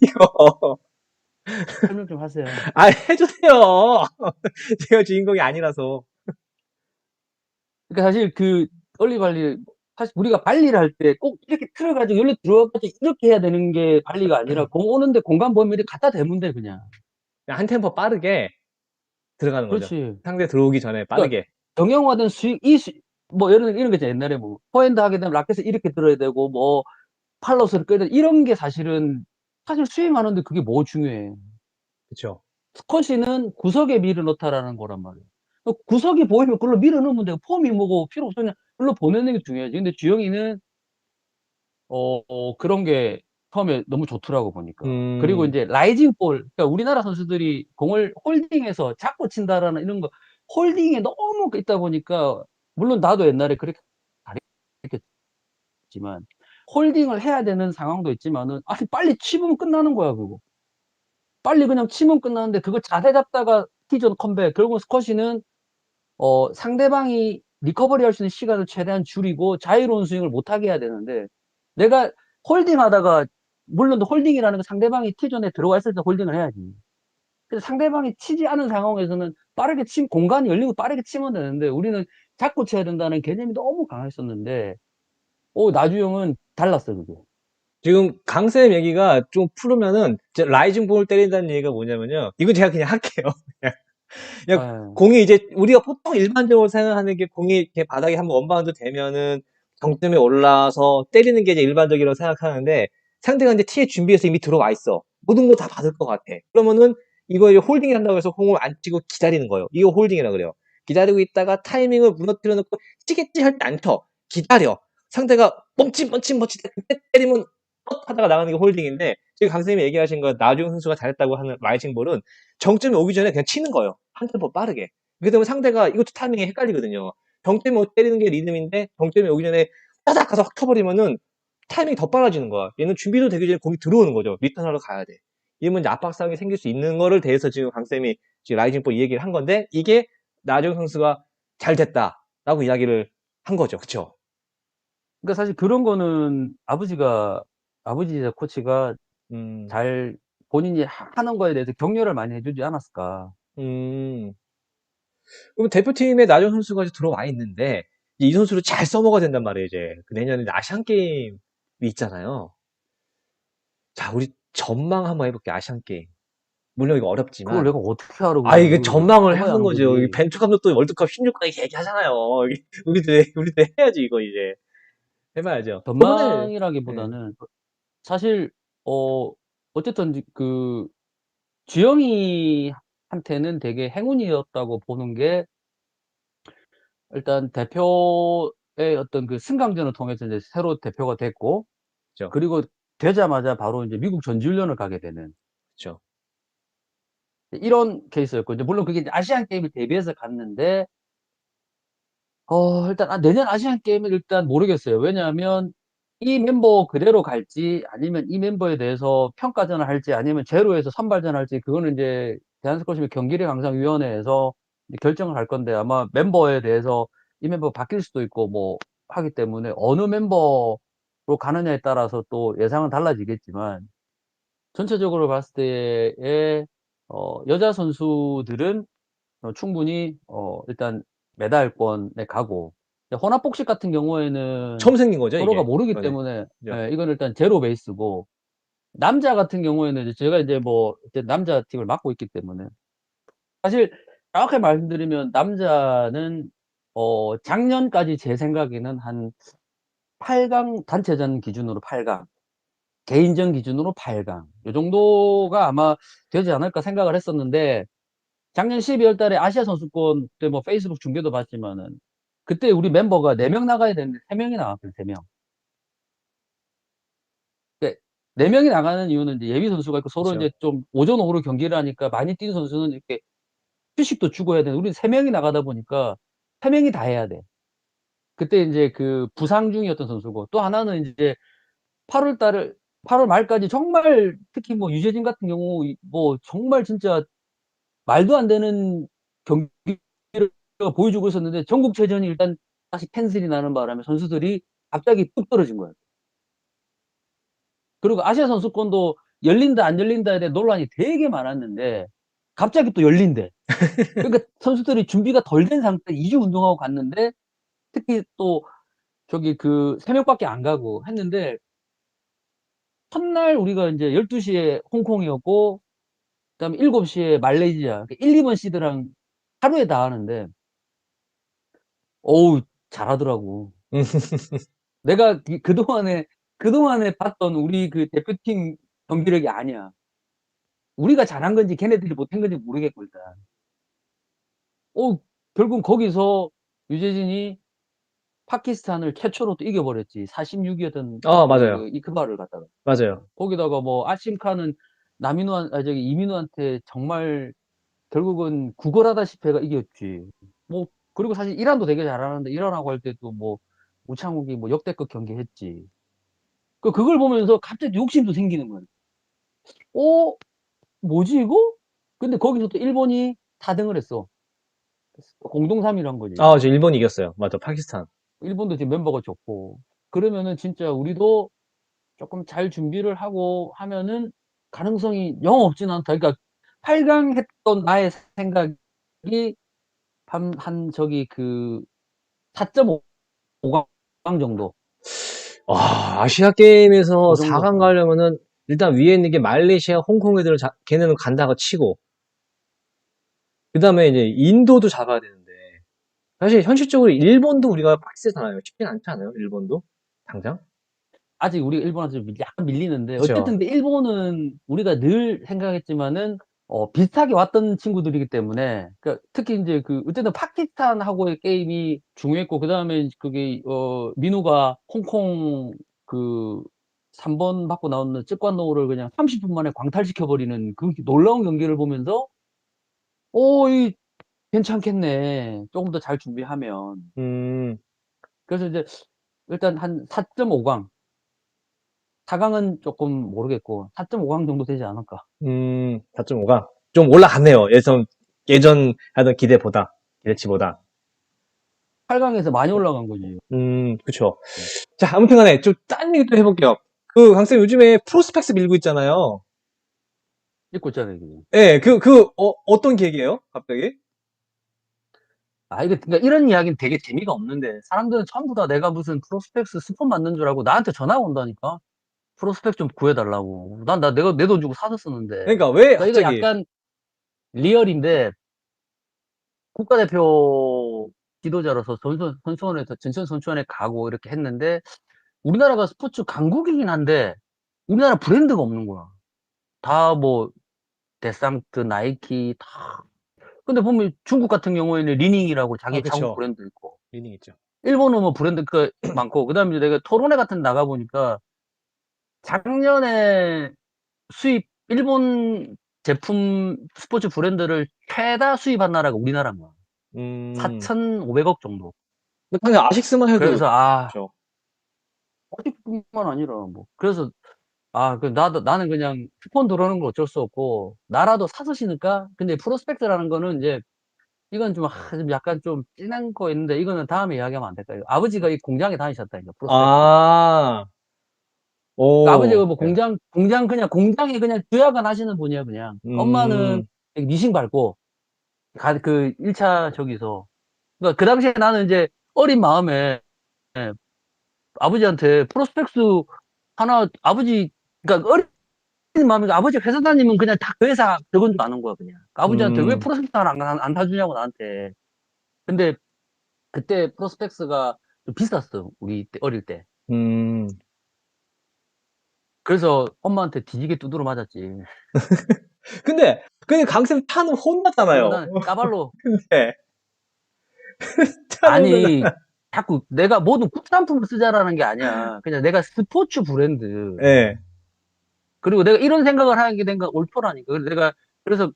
이거. 설명 좀 하세요. 아, 해주세요. 제가 주인공이 아니라서. 그러니까 사실 그 얼리발리 사실 우리가 발리를 할 때 꼭 이렇게 틀어가지고 열로 들어가가지고 이렇게 해야 되는 게 발리가 아니라 공 오는데 공간 범위를 갖다 대면 돼 그냥. 그냥 한 템포 빠르게 들어가는 거죠. 그렇지. 상대 들어오기 전에 그러니까 빠르게. 정형화된 스윙 뭐 예를 들어 이런 거 있잖아. 옛날에 뭐 포핸드 하게 되면 라켓을 이렇게 들어야 되고 뭐 팔로스를 끌야 돼. 이런 게 사실은 사실 스윙하는데 그게 뭐 중요해. 그쵸. 스쿼시는 구석에 밀어 넣다라는 거란 말이야. 구석이 보이면 그걸로 밀어 넣으면 되고 폼이 뭐고 필요 없으냐 그걸로 보내는 게 중요하지. 근데 주영이는 그런 게 처음에 너무 좋더라고 보니까. 그리고 음, 이제 라이징 볼, 그러니까 우리나라 선수들이 공을 홀딩해서 잡고 친다라는 이런 거, 홀딩에 너무 있다 보니까, 물론 나도 옛날에 그렇게 가르쳤지만, 홀딩을 해야 되는 상황도 있지만은, 아니, 빨리 치면 끝나는 거야, 그거. 빨리 그냥 치면 끝나는데, 그걸 자세 잡다가 티존 컴백, 결국 스쿼시는, 상대방이 리커버리 할 수 있는 시간을 최대한 줄이고 자유로운 스윙을 못하게 해야 되는데, 내가 홀딩 하다가, 물론 홀딩이라는 건 상대방이 티존에 들어와 있을 때 홀딩을 해야지. 근데 상대방이 치지 않은 상황에서는 빠르게 공간이 열리고 빠르게 치면 되는데, 우리는 잡고 쳐야 된다는 개념이 너무 강했었는데, 나주영은 달랐어, 그게. 지금 강쌤 얘기가 좀 풀으면은, 라이징 볼을 때린다는 얘기가 뭐냐면요. 이거 제가 그냥 할게요. 그냥 아, 공이 이제 우리가 보통 일반적으로 생각하는 게 공이 이렇게 바닥에 한번 원바운드 되면은 정점에 올라서 때리는 게 이제 일반적이라고 생각하는데 상대가 이제 티에 준비해서 이미 들어와 있어. 모든 거 다 받을 것 같아. 그러면은 이거 이제 홀딩 한다고 해서 공을 안 치고 기다리는 거예요. 이거 홀딩이라 그래요. 기다리고 있다가 타이밍을 무너뜨려 놓고 치겠지 할 때 안 쳐. 기다려. 상대가 멈칫 그때 때리면 뻗 하다가 나가는 게 홀딩인데 지금 강 선생님이 얘기하신 거 나중 선수가 잘했다고 하는 라이징 볼은 정점이 오기 전에 그냥 치는 거예요. 한 템포 빠르게. 그렇게 되면 상대가 이것도 타이밍이 헷갈리거든요. 정점이 때리는 게 리듬인데 정점이 오기 전에 따닥 가서 확 쳐버리면은 타이밍이 더 빨라지는 거야. 얘는 준비도 되기 전에 공이 들어오는 거죠. 리턴하러 가야 돼. 이러면 이제 압박상이 생길 수 있는 거를 대해서 지금 강쌤이 지금 라이징볼 이 얘기를 한 건데 이게 나정 선수가 잘 됐다라고 이야기를 한 거죠. 그쵸? 그러니까 사실 그런 거는 아버지이자 코치가 음, 잘 본인이 하는 거에 대해서 격려를 많이 해주지 않았을까. 음. 그럼 대표팀에 나정 선수가 이제 들어와 있는데 이 선수를 잘 써먹어야 된단 말이에요. 이제 그 내년에 아시안 게임이 있잖아요. 자, 우리 전망 한번 해볼게요. 아시안 게임. 물론 이거 그걸 어렵지만 내가 어떻게 알아, 아, 이게 그거를. 전망을 해봐야 하는 하는 거죠. 거지. 벤투 감독도 월드컵 16강에 얘기하잖아요. 우리도 해야지, 이거 이제. 해봐야죠. 저번에, 네. 전망이라기보다는 사실 어 어쨌든 그 주영이한테는 되게 행운이었다고 보는 게 일단 대표의 어떤 그 승강전을 통해서 이제 새로 대표가 됐고 그죠, 그리고 되자마자 바로 이제 미국 전지훈련을 가게 되는 그죠. 이런 케이스였고 이제 물론 그게 이제 아시안 게임을 대비해서 갔는데 일단 내년 아시안 게임은 일단 모르겠어요. 왜냐하면 이 멤버 그대로 갈지 아니면 이 멤버에 대해서 평가전을 할지 아니면 제로에서 선발전 할지 그거는 이제 대한스쿼시 경기력 강상위원회에서 이제 결정을 할 건데 아마 멤버에 대해서 이 멤버가 바뀔 수도 있고 뭐 하기 때문에 어느 멤버로 가느냐에 따라서 또 예상은 달라지겠지만 전체적으로 봤을 때의 여자 선수들은 충분히 일단 메달권에 가고 혼합복식 같은 경우에는 처음 생긴 거죠, 서로가 이게. 모르기 이번에. 때문에 그죠. 이건 일단 제로 베이스고 남자 같은 경우에는 이제 제가 이제 뭐 이제 남자 팀을 맡고 있기 때문에 사실 정확하게 말씀드리면 남자는 작년까지 제 생각에는 한 8강 단체전 기준으로 8강, 개인전 기준으로 8강, 요 정도가 아마 되지 않을까 생각을 했었는데, 작년 12월 달에 아시아 선수권 때 뭐 페이스북 중계도 봤지만은, 그때 우리 멤버가 4명 나가야 되는데 3명이 나왔거든요, 3명. 4명이 나가는 이유는 이제 예비 선수가 있고 서로 그렇죠. 이제 좀 오전 오후로 경기를 하니까 많이 뛰는 선수는 이렇게 휴식도 주고 해야 되는데, 우리는 3명이 나가다 보니까 3명이 다 해야 돼. 그때 이제 그 부상 중이었던 선수고, 또 하나는 이제 8월 달을 8월 말까지 정말 특히 뭐 유재진 같은 경우 뭐 정말 진짜 말도 안 되는 경기를 보여주고 있었는데, 전국체전이 일단 다시 캔슬이 나는 바람에 선수들이 갑자기 뚝 떨어진 거예요. 그리고 아시아 선수권도 열린다 안 열린다에 대해 논란이 되게 많았는데 갑자기 또 열린대. 그러니까 선수들이 준비가 덜 된 상태 2주 운동하고 갔는데, 특히 또 저기 그 3명밖에 안 가고 했는데, 첫날 우리가 이제 12시에 홍콩이었고, 그다음에 7시에 말레이시아, 1, 2번 시드랑 하루에 다 하는데, 어우, 잘하더라고. 음, 내가 그동안에 봤던 우리 그 대표팀 경기력이 아니야. 우리가 잘한 건지 걔네들이 못한 건지 모르겠고, 일단. 어, 결국 거기서 유재진이 파키스탄을 최초로 또 이겨버렸지. 46이었던 맞아요. 그 이크바를 갖다가. 맞아요. 거기다가 뭐 아심카는 저기 이민우한테 정말 결국은 구걸하다시피 해가 이겼지. 뭐, 그리고 사실 이란도 되게 잘하는데, 이란하고 할 때도 뭐, 우창욱이 뭐 역대급 경기 했지. 그걸 보면서 갑자기 욕심도 생기는 거야. 어? 뭐지, 이거? 근데 거기서 또 일본이 4등을 했어. 공동 3위란 거지. 저 일본이 이겼어요. 맞아, 파키스탄. 일본도 지금 멤버가 좋고. 그러면은 진짜 우리도 조금 잘 준비를 하고 하면은 가능성이 영 없진 않다. 그러니까 8강 했던 나의 생각이 한 저기 그 4.5강 정도. 와, 아시아 게임에서 그 정도. 4강 가려면은 일단 위에 있는 게 말레이시아, 홍콩 애들은 걔네는 간다고 치고, 그 다음에 이제 인도도 잡아야 되는데, 사실 현실적으로 일본도 우리가 빡세잖아요. 쉽진 않잖아요, 일본도. 당장? 아직 우리 일본한테 좀 약간 밀리는데, 그쵸. 어쨌든 근데 일본은 우리가 늘 생각했지만은 비슷하게 왔던 친구들이기 때문에, 그러니까 특히 이제 그 어쨌든 파키스탄하고의 게임이 중요했고, 그 다음에 그게 민우가 홍콩 그 3번 받고 나오는 쯔관노를 그냥 30분 만에 광탈시켜버리는 그 놀라운 경기를 보면서, 이 괜찮겠네, 조금 더 잘 준비하면. 음, 그래서 이제 일단 한 4.5강, 4강은 조금 모르겠고 4.5강 정도 되지 않을까. 4.5가 좀 올라갔네요. 예전 하던 기대치보다. 8강에서 많이 올라간 거지. 그쵸. 자, 아무튼 간에 좀 딴 얘기 또 해볼게요. 강쌤 요즘에 프로스펙스 밀고 있잖아요. 찍고 있잖아요, 지금. 예, 어떤 계기예요? 갑자기? 이거, 그러니까 이런 이야기는 되게 재미가 없는데, 사람들은 전부 다 내가 무슨 프로스펙스 스폰 받는 줄 알고 나한테 전화가 온다니까? 프로스펙 좀 구해달라고. 내가 내 돈 주고 사서 쓰는데. 그러니까 왜 그러니까 이거 갑자기? 약간 리얼인데, 국가대표 지도자로서 선수원에서 전천 선수원에 가고 이렇게 했는데, 우리나라가 스포츠 강국이긴 한데, 우리나라 브랜드가 없는 거야. 다 뭐, 데상트, 나이키, 다. 근데 보면 중국 같은 경우에는 리닝이라고 자기 자국 그쵸. 브랜드 있고, 리닝 있죠. 일본은 뭐 브랜드 많고, 그 다음에 내가 토론회 같은 데 나가보니까 작년에 일본 제품 스포츠 브랜드를 최다 수입한 나라가 우리나라인 거야. 음, 4,500억 정도. 당장 아식스만 해도, 그래서, 그쵸. 어디뿐만 아니라 뭐. 그래서, 나는 그냥 스폰 들어오는 거 어쩔 수 없고, 나라도 사서 신을까? 근데 프로스펙트라는 거는 이제 이건 좀 약간 좀 진한 거 있는데, 이거는 다음에 이야기하면 안 될까요? 아버지가 이 공장에 다니셨다니까, 프로스펙트. 아, 그러니까 오, 아버지가 뭐 예. 공장에 그냥 주야간 하시는 분이야, 그냥. 엄마는 음, 미싱 밟고, 그 1차 저기서. 그러니까 그 당시에 나는 이제 어린 마음에 예, 아버지한테 프로스펙스 하나, 그러니까 어린 마음에 아버지 회사 다니면 그냥 다 그 회사 적은 줄 아는 거야, 그냥. 그러니까 아버지한테 왜 음, 프로스펙스 하나 안 사주냐고, 나한테. 근데 그때 프로스펙스가 좀 비쌌어. 우리 때, 어릴 때. 음. 그래서 엄마한테 뒤지게 두드려 맞았지. 근데 강쌤 차는 그리고 혼나잖아요. 나는 까발로, 근데 차는 혼나잖아. 아니, 자꾸 내가 모든 국산품을 쓰자라는 게 아니야. 그냥 내가 스포츠 브랜드. 예. 그리고 내가 이런 생각을 하게 된 건 옳더라니까.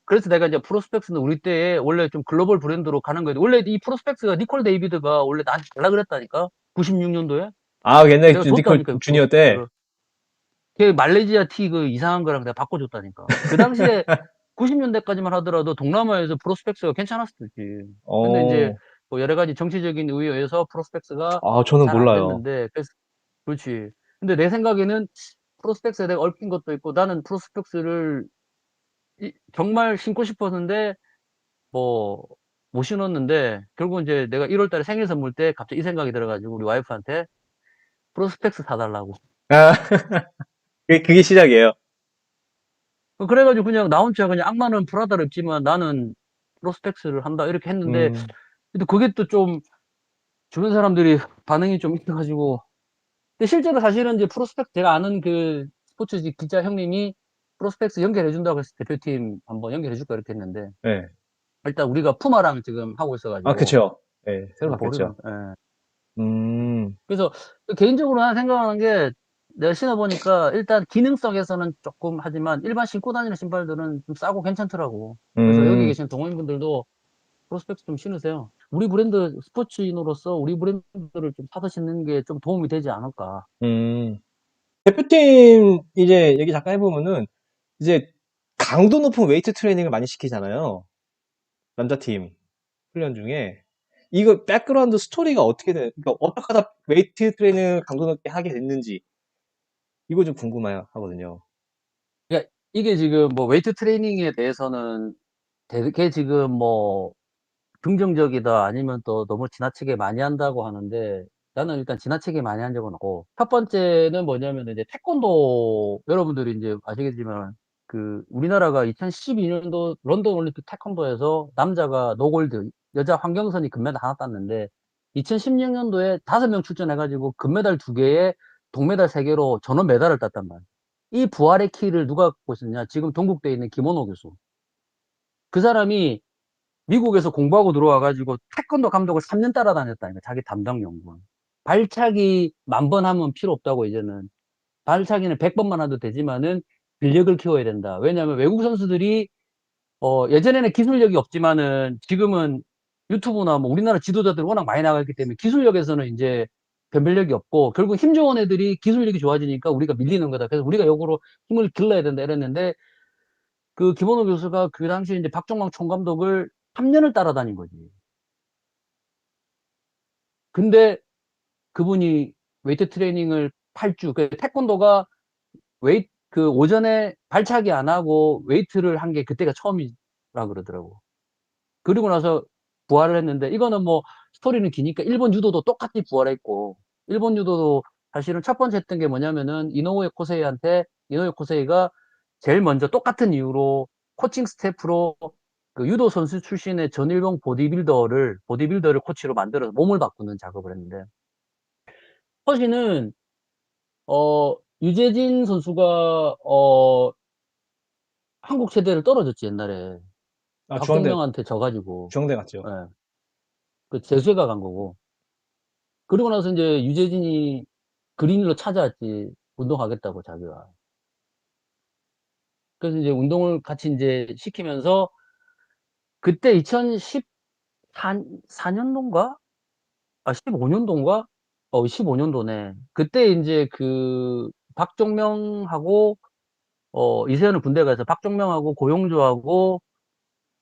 그래서 내가 이제 프로스펙스는 우리 때에 원래 좀 글로벌 브랜드로 가는 거예요. 원래 이 프로스펙스가 니콜 데이비드가 원래 나한테 달라 그랬다니까. 96년도에. 아, 옛날에 내가 니콜 줬다니까, 이 주니어 때. 프로스펙스를. 걔 말레이시아 티 그 이상한 거랑 내가 바꿔줬다니까. 그 당시에 90년대까지만 하더라도 동남아에서 프로스펙스가 괜찮았었지. 근데 이제 어, 뭐 여러 가지 정치적인 이유에 의해서 프로스펙스가 아, 저는 잘 안 몰라요. 됐는데, 그래서, 그렇지. 근데 내 생각에는 프로스펙스에 내가 얽힌 것도 있고, 나는 프로스펙스를 정말 신고 싶었는데, 뭐, 못 신었는데, 결국 이제 내가 1월 달에 생일 선물 때 갑자기 이 생각이 들어가지고, 우리 와이프한테 프로스펙스 사달라고. 아, 그게 시작이에요. 그래가지고 그냥 나 혼자 그냥 악마는 프라다를 입지만 나는 프로스펙스를 한다, 이렇게 했는데, 음, 근데 그게 또 좀, 주변 사람들이 반응이 좀 있어가지고, 근데 실제로 사실은 이제 프로스펙스, 제가 아는 그 스포츠 기자 형님이 프로스펙스 연결해준다고 해서 대표팀 한번 연결해줄까 이렇게 했는데, 네. 일단 우리가 푸마랑 지금 하고 아, 있어가지고, 그쵸. 네, 새로 바뀌었죠. 모르는, 예. 음, 그래서 개인적으로 하나 생각하는 게 내가 신어보니까 일단 기능성에서는 조금 하지만 일반 신고 다니는 신발들은 좀 싸고 괜찮더라고. 그래서 여기 음, 계신 동호인분들도 프로스펙스 좀 신으세요. 우리 브랜드 스포츠인으로서 우리 브랜드를 좀 사서 신는 게 좀 도움이 되지 않을까. 음. 대표팀 이제 얘기 잠깐 해보면은, 이제 강도 높은 웨이트 트레이닝을 많이 시키잖아요. 남자팀 훈련 중에. 이거 백그라운드 스토리가 어떻게 돼? 그러니까 어떻게 하다 웨이트 트레이닝을 강도 높게 하게 됐는지, 이거 좀 궁금해요, 하거든요. 그러니까 이게 지금 뭐 웨이트 트레이닝에 대해서는 되게 지금 뭐 긍정적이다 아니면 또 너무 지나치게 많이 한다고 하는데 나는 일단 지나치게 많이 한 적은 없고 첫 번째는 뭐냐면 이제 태권도 여러분들이 이제 아시겠지만 그 우리나라가 2012년도 런던 올림픽 태권도에서 남자가 노골드 여자 황경선이 금메달 하나 땄는데 2016년도에 5명 출전해가지고 금메달 2개에 동메달 3개로 전원 메달을 땄단 말이야. 이 부활의 키를 누가 갖고 있었냐? 지금 동국대에 있는 김원호 교수. 그 사람이 미국에서 공부하고 들어와가지고 태권도 감독을 3년 따라다녔다니까, 자기 담당 연구원. 발차기 10,000번 하면 필요 없다고, 이제는. 발차기는 100번만 해도 되지만은 근력을 키워야 된다. 왜냐하면 외국 선수들이, 예전에는 기술력이 없지만은 지금은 유튜브나 뭐 우리나라 지도자들 워낙 많이 나가기 때문에 기술력에서는 이제 변별력이 없고 결국 힘 좋은 애들이 기술력이 좋아지니까 우리가 밀리는 거다. 그래서 우리가 역으로 힘을 길러야 된다 이랬는데 그 김원호 교수가 그 당시에 이제 박정광 총감독을 3년을 따라다닌 거지. 근데 그분이 웨이트 트레이닝을 8주, 그 태권도가 그 오전에 발차기 안 하고 웨이트를 한 게 그때가 처음이라 그러더라고. 그리고 나서 부활을 했는데 이거는 뭐 스토리는 기니까 일본 유도도 똑같이 부활했고 일본 유도도 사실은 첫 번째 했던 게 뭐냐면은 이노우에 코세이한테 이노우에 코세이가 제일 먼저 똑같은 이유로 코칭 스태프로 그 유도 선수 출신의 전일봉 보디빌더를 코치로 만들어서 몸을 바꾸는 작업을 했는데 허시는 유재진 선수가 한국 체대를 떨어졌지 옛날에 아, 박정명한테 져가지고 중앙대 갔죠. 예, 그 재수해가 간 거고 그리고 나서 이제 유재진이 그린으로 찾아왔지. 운동하겠다고 자기가. 그래서 이제 운동을 같이 이제 시키면서 그때 2014년도인가? 아, 15년도인가? 15년도네. 그때 이제 그 박종명하고 이세현은 군대 가서 박종명하고 고용주하고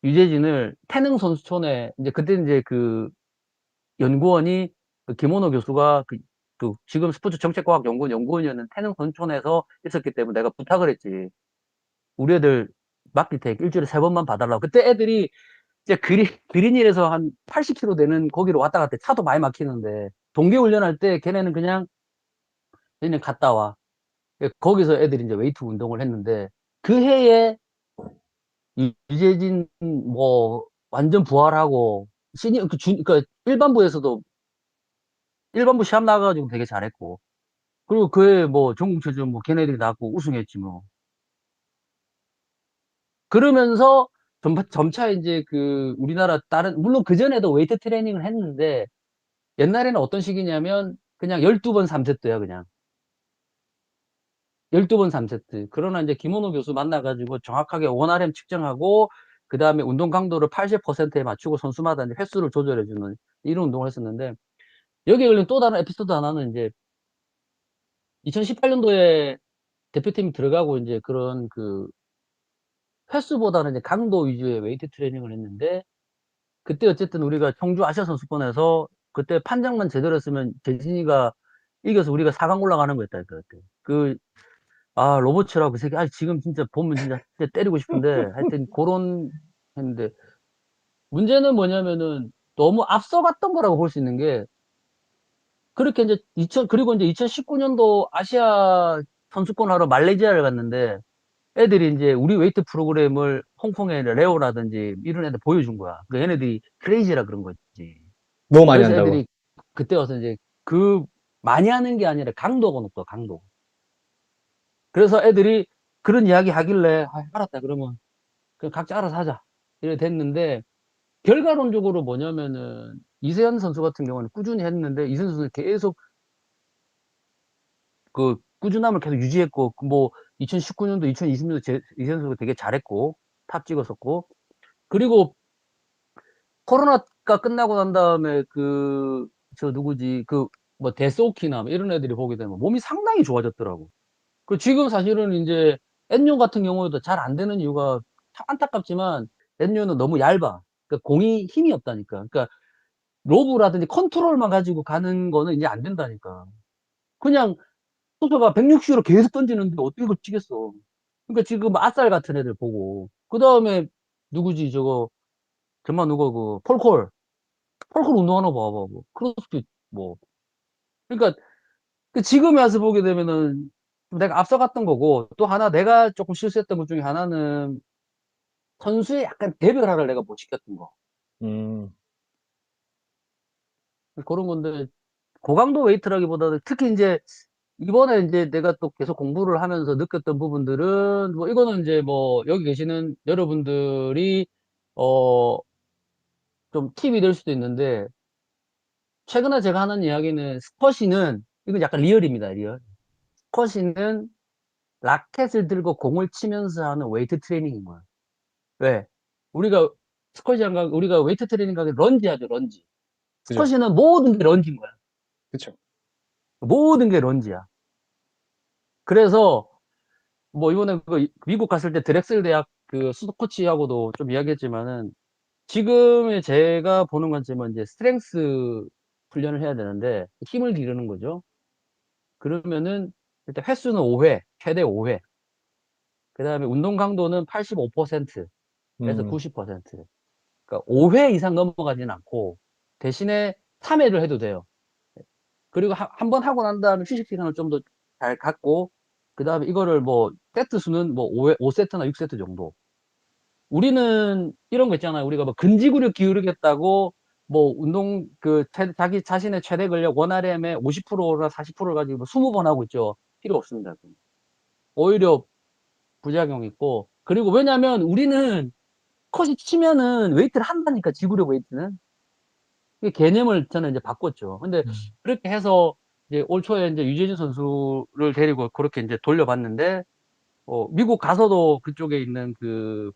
유재진을 태능 선수촌에 이제 그때 이제 그 연구원이 그 김원호 교수가 그 지금 스포츠 정책과학 연구원 연구원이었는 태능 선촌에서 있었기 때문에 내가 부탁을 했지. 우리 애들 맡길 테 일주일에 3번만 봐달라고. 그때 애들이 이제 그린힐에서 한 80km 되는 거기로 왔다 갔다 차도 많이 막히는데 동계 훈련할 때 걔네는 그냥 갔다 와. 거기서 애들이 이제 웨이트 운동을 했는데 그 해에 유재진 뭐 완전 부활하고 시니어, 그러니까 일반부 시합 나가가지고 되게 잘했고. 그리고 그에 뭐 전국체전 뭐 걔네들이 나왔고 우승했지 뭐. 그러면서 점차 이제 그 우리나라 다른, 물론 그전에도 웨이트 트레이닝을 했는데 옛날에는 어떤 식이냐면 그냥 12번 3세트야, 그냥. 12번 3세트. 그러나 이제 김원호 교수 만나가지고 정확하게 원RM 측정하고 그 다음에 운동 강도를 80%에 맞추고 선수마다 이제 횟수를 조절해주는 이런 운동을 했었는데 여기에 걸린 또 다른 에피소드 하나는 이제 2018년도에 대표팀이 들어가고 이제 그런 그 횟수보다는 이제 강도 위주의 웨이트 트레이닝을 했는데 그때 어쨌든 우리가 청주 아시아 선수권에서 그때 판정만 제대로 했으면 재진이가 이겨서 우리가 4강 올라가는 거였다니까 그때. 로버츠라고 그 새끼 지금 진짜 보면 진짜 때리고 싶은데 하여튼 그런 했는데 문제는 뭐냐면은 너무 앞서갔던 거라고 볼 수 있는 게 그렇게 이제 그리고 이제 2019년도 아시아 선수권 하러 말레이시아를 갔는데 애들이 이제 우리 웨이트 프로그램을 홍콩의 레오라든지 이런 애들 보여준 거야. 그 얘네들이 크레이지라 그런 거지. 너무 많이 그래서 한다고. 애들이 그때 와서 이제 많이 하는 게 아니라 강도가 높다, 강도. 그래서 애들이 그런 이야기 하길래, 알았다. 그러면 그냥 각자 알아서 하자. 이래 됐는데, 결과론적으로 뭐냐면은, 이세현 선수 같은 경우는 꾸준히 했는데, 이세현 선수는 계속 그 꾸준함을 계속 유지했고, 뭐, 2019년도, 2020년도 이세현 선수가 되게 잘했고, 탑 찍었었고, 그리고 코로나가 끝나고 난 다음에 누구지, 뭐, 데스오키나 뭐 이런 애들이 보게 되면 몸이 상당히 좋아졌더라고. 지금 사실은 이제 엔요 같은 경우에도 잘 안 되는 이유가 참 안타깝지만 엔요는 너무 얇아. 그러니까 공이 힘이 없다니까. 그러니까 로브라든지 컨트롤만 가지고 가는 거는 이제 안 된다니까. 그냥 투수가 160으로 계속 던지는데 어떻게 그걸 치겠어. 그러니까 지금 아쌀 같은 애들 보고 그 다음에 누구지 저거 정말 누구 폴콜 운동하는 거 봐봐. 뭐 크로스핏 뭐 그러니까 지금에 와서 보게 되면은 좀 내가 앞서갔던 거고 또 하나 내가 조금 실수했던 것 중에 하나는 선수의 약간 대별화를 내가 못 시켰던 거. 음, 그런 건데, 고강도 웨이트라기보다는 특히 이제, 이번에 이제 내가 또 계속 공부를 하면서 느꼈던 부분들은, 뭐, 이거는 이제 뭐, 여기 계시는 여러분들이, 어, 좀 팁이 될 수도 있는데, 최근에 제가 하는 이야기는 스쿼시는, 이건 약간 리얼입니다, 리얼. 스쿼시는 라켓을 들고 공을 치면서 하는 웨이트 트레이닝인 거야. 왜? 우리가, 우리가 웨이트 트레이닝 가게 런지 하죠, 런지. 그죠. 스쿼시는 모든 게 런지인 거야. 그쵸. 모든 게 런지야. 그래서 뭐 이번에 미국 갔을 때 드렉슬 대학 그 수도 코치하고도 좀 이야기했지만은 지금의 제가 보는 관점은 이제 스트렝스 훈련을 해야 되는데 힘을 기르는 거죠. 그러면은 일단 횟수는 5회, 최대 5회. 그다음에 운동 강도는 85%에서 음, 90%. 그러니까 5회 이상 넘어가지는 않고 대신에 3회를 해도 돼요. 그리고 한 번 하고 난 다음에 휴식 시간을 좀 더 잘 갖고, 그 다음에 이거를 뭐, 세트 수는 뭐 5세트나 6세트 정도. 우리는 이런 거 있잖아요. 우리가 뭐 근지구력 기울이겠다고, 뭐 운동, 자기 자신의 최대 근력 원RM의 50%나 40%를 가지고 20번 하고 있죠. 필요 없습니다. 오히려 부작용이 있고. 그리고 왜냐면 우리는 컷이 치면은 웨이트를 한다니까, 지구력 웨이트는. 그 개념을 저는 이제 바꿨죠. 근데 음, 그렇게 해서 이제 올 초에 이제 유재진 선수를 데리고 그렇게 이제 돌려봤는데, 미국 가서도 그쪽에 있는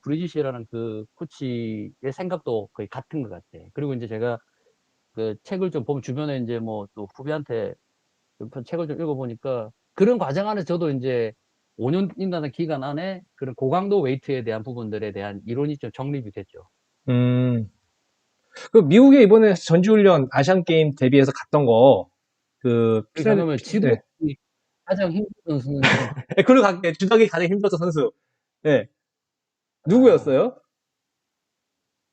브리지시라는 그 코치의 생각도 거의 같은 것 같아. 그리고 이제 제가 그 책을 좀 보면 주변에 이제 뭐 또 후배한테 책을 좀 읽어보니까 그런 과정 안에서 저도 이제 5년이라는 기간 안에 그런 고강도 웨이트에 대한 부분들에 대한 이론이 좀 정립이 됐죠. 음. 그 미국에 이번에 전지훈련 아시안 게임 대비해서 갔던 거, 그러니까 그러면 네. 지도이 가장 힘든 선수는 글로 갈게. 주덕이 가장 힘들었던 선수. 네. 아, 누구였어요?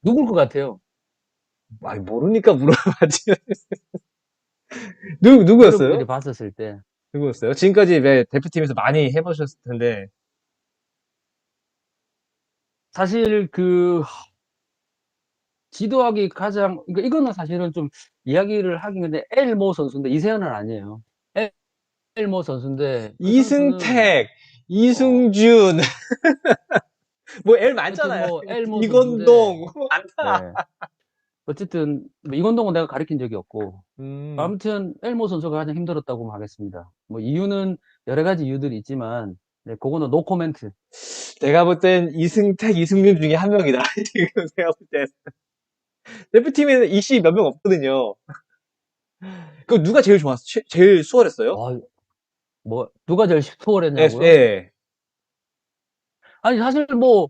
누굴 것 같아요? 아니, 모르니까 물어봤지. 여러분들이 누구였어요? 봤었을 때 누구였어요? 지금까지 왜 대표팀에서 많이 해보셨을 텐데. 사실 지도하기 가장, 그러니까 이거는 사실은 좀 이야기를 하긴 근데 엘모 선수인데 이세현은 아니에요. 엘모 선수인데 그 선수는 이승택, 어 이승준, 뭐 L 하여튼 많잖아요. 뭐 엘모 선수인데 이건동, 많다. 예. 어쨌든 뭐 이건동은 내가 가르친 적이 없고 음, 아무튼 엘모 선수가 가장 힘들었다고 하겠습니다. 뭐 이유는 여러 가지 이유들이 있지만 네, 그거는 노 코멘트. 내가 볼 땐 이승택, 이승준 중에 한 명이다. 지금 제가 볼 땐. 대표팀에는 이씨 몇 명 없거든요. 그 누가 제일 좋았어? 제일 수월했어요? 와, 뭐 누가 제일 예, 수월했냐고요? 예. 아니 사실 뭐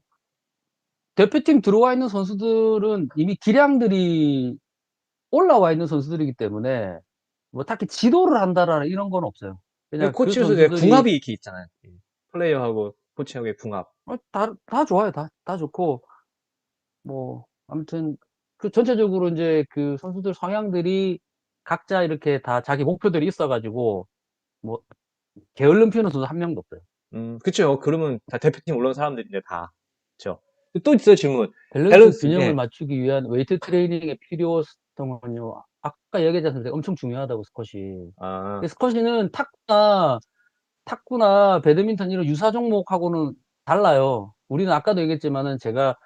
대표팀 들어와 있는 선수들은 이미 기량들이 올라와 있는 선수들이기 때문에 뭐 딱히 지도를 한다라는 이런 건 없어요. 그냥 그 코치에서 이제 선수들이 궁합이 이렇게 있잖아요. 플레이어하고 코치하고의 궁합. 다 좋아요. 다 좋고 뭐 아무튼 그 전체적으로 이제 그 선수들 성향들이 각자 이렇게 다 자기 목표들이 있어가지고 뭐 게을름 피우는 선수 한 명도 없어요. 그쵸. 그러면 다 대표팀 올라온 사람들인데 다. 그쵸. 또 있어요, 질문. 밸런스 밸런스, 균형을 예. 맞추기 위한 웨이트 트레이닝의 필요성은요. 아까 얘기하셨는데 엄청 중요하다고 스쿼시. 아, 근데 스쿼시는 탁구나 배드민턴 이런 유사 종목하고는 달라요. 우리는 아까도 얘기했지만은 제가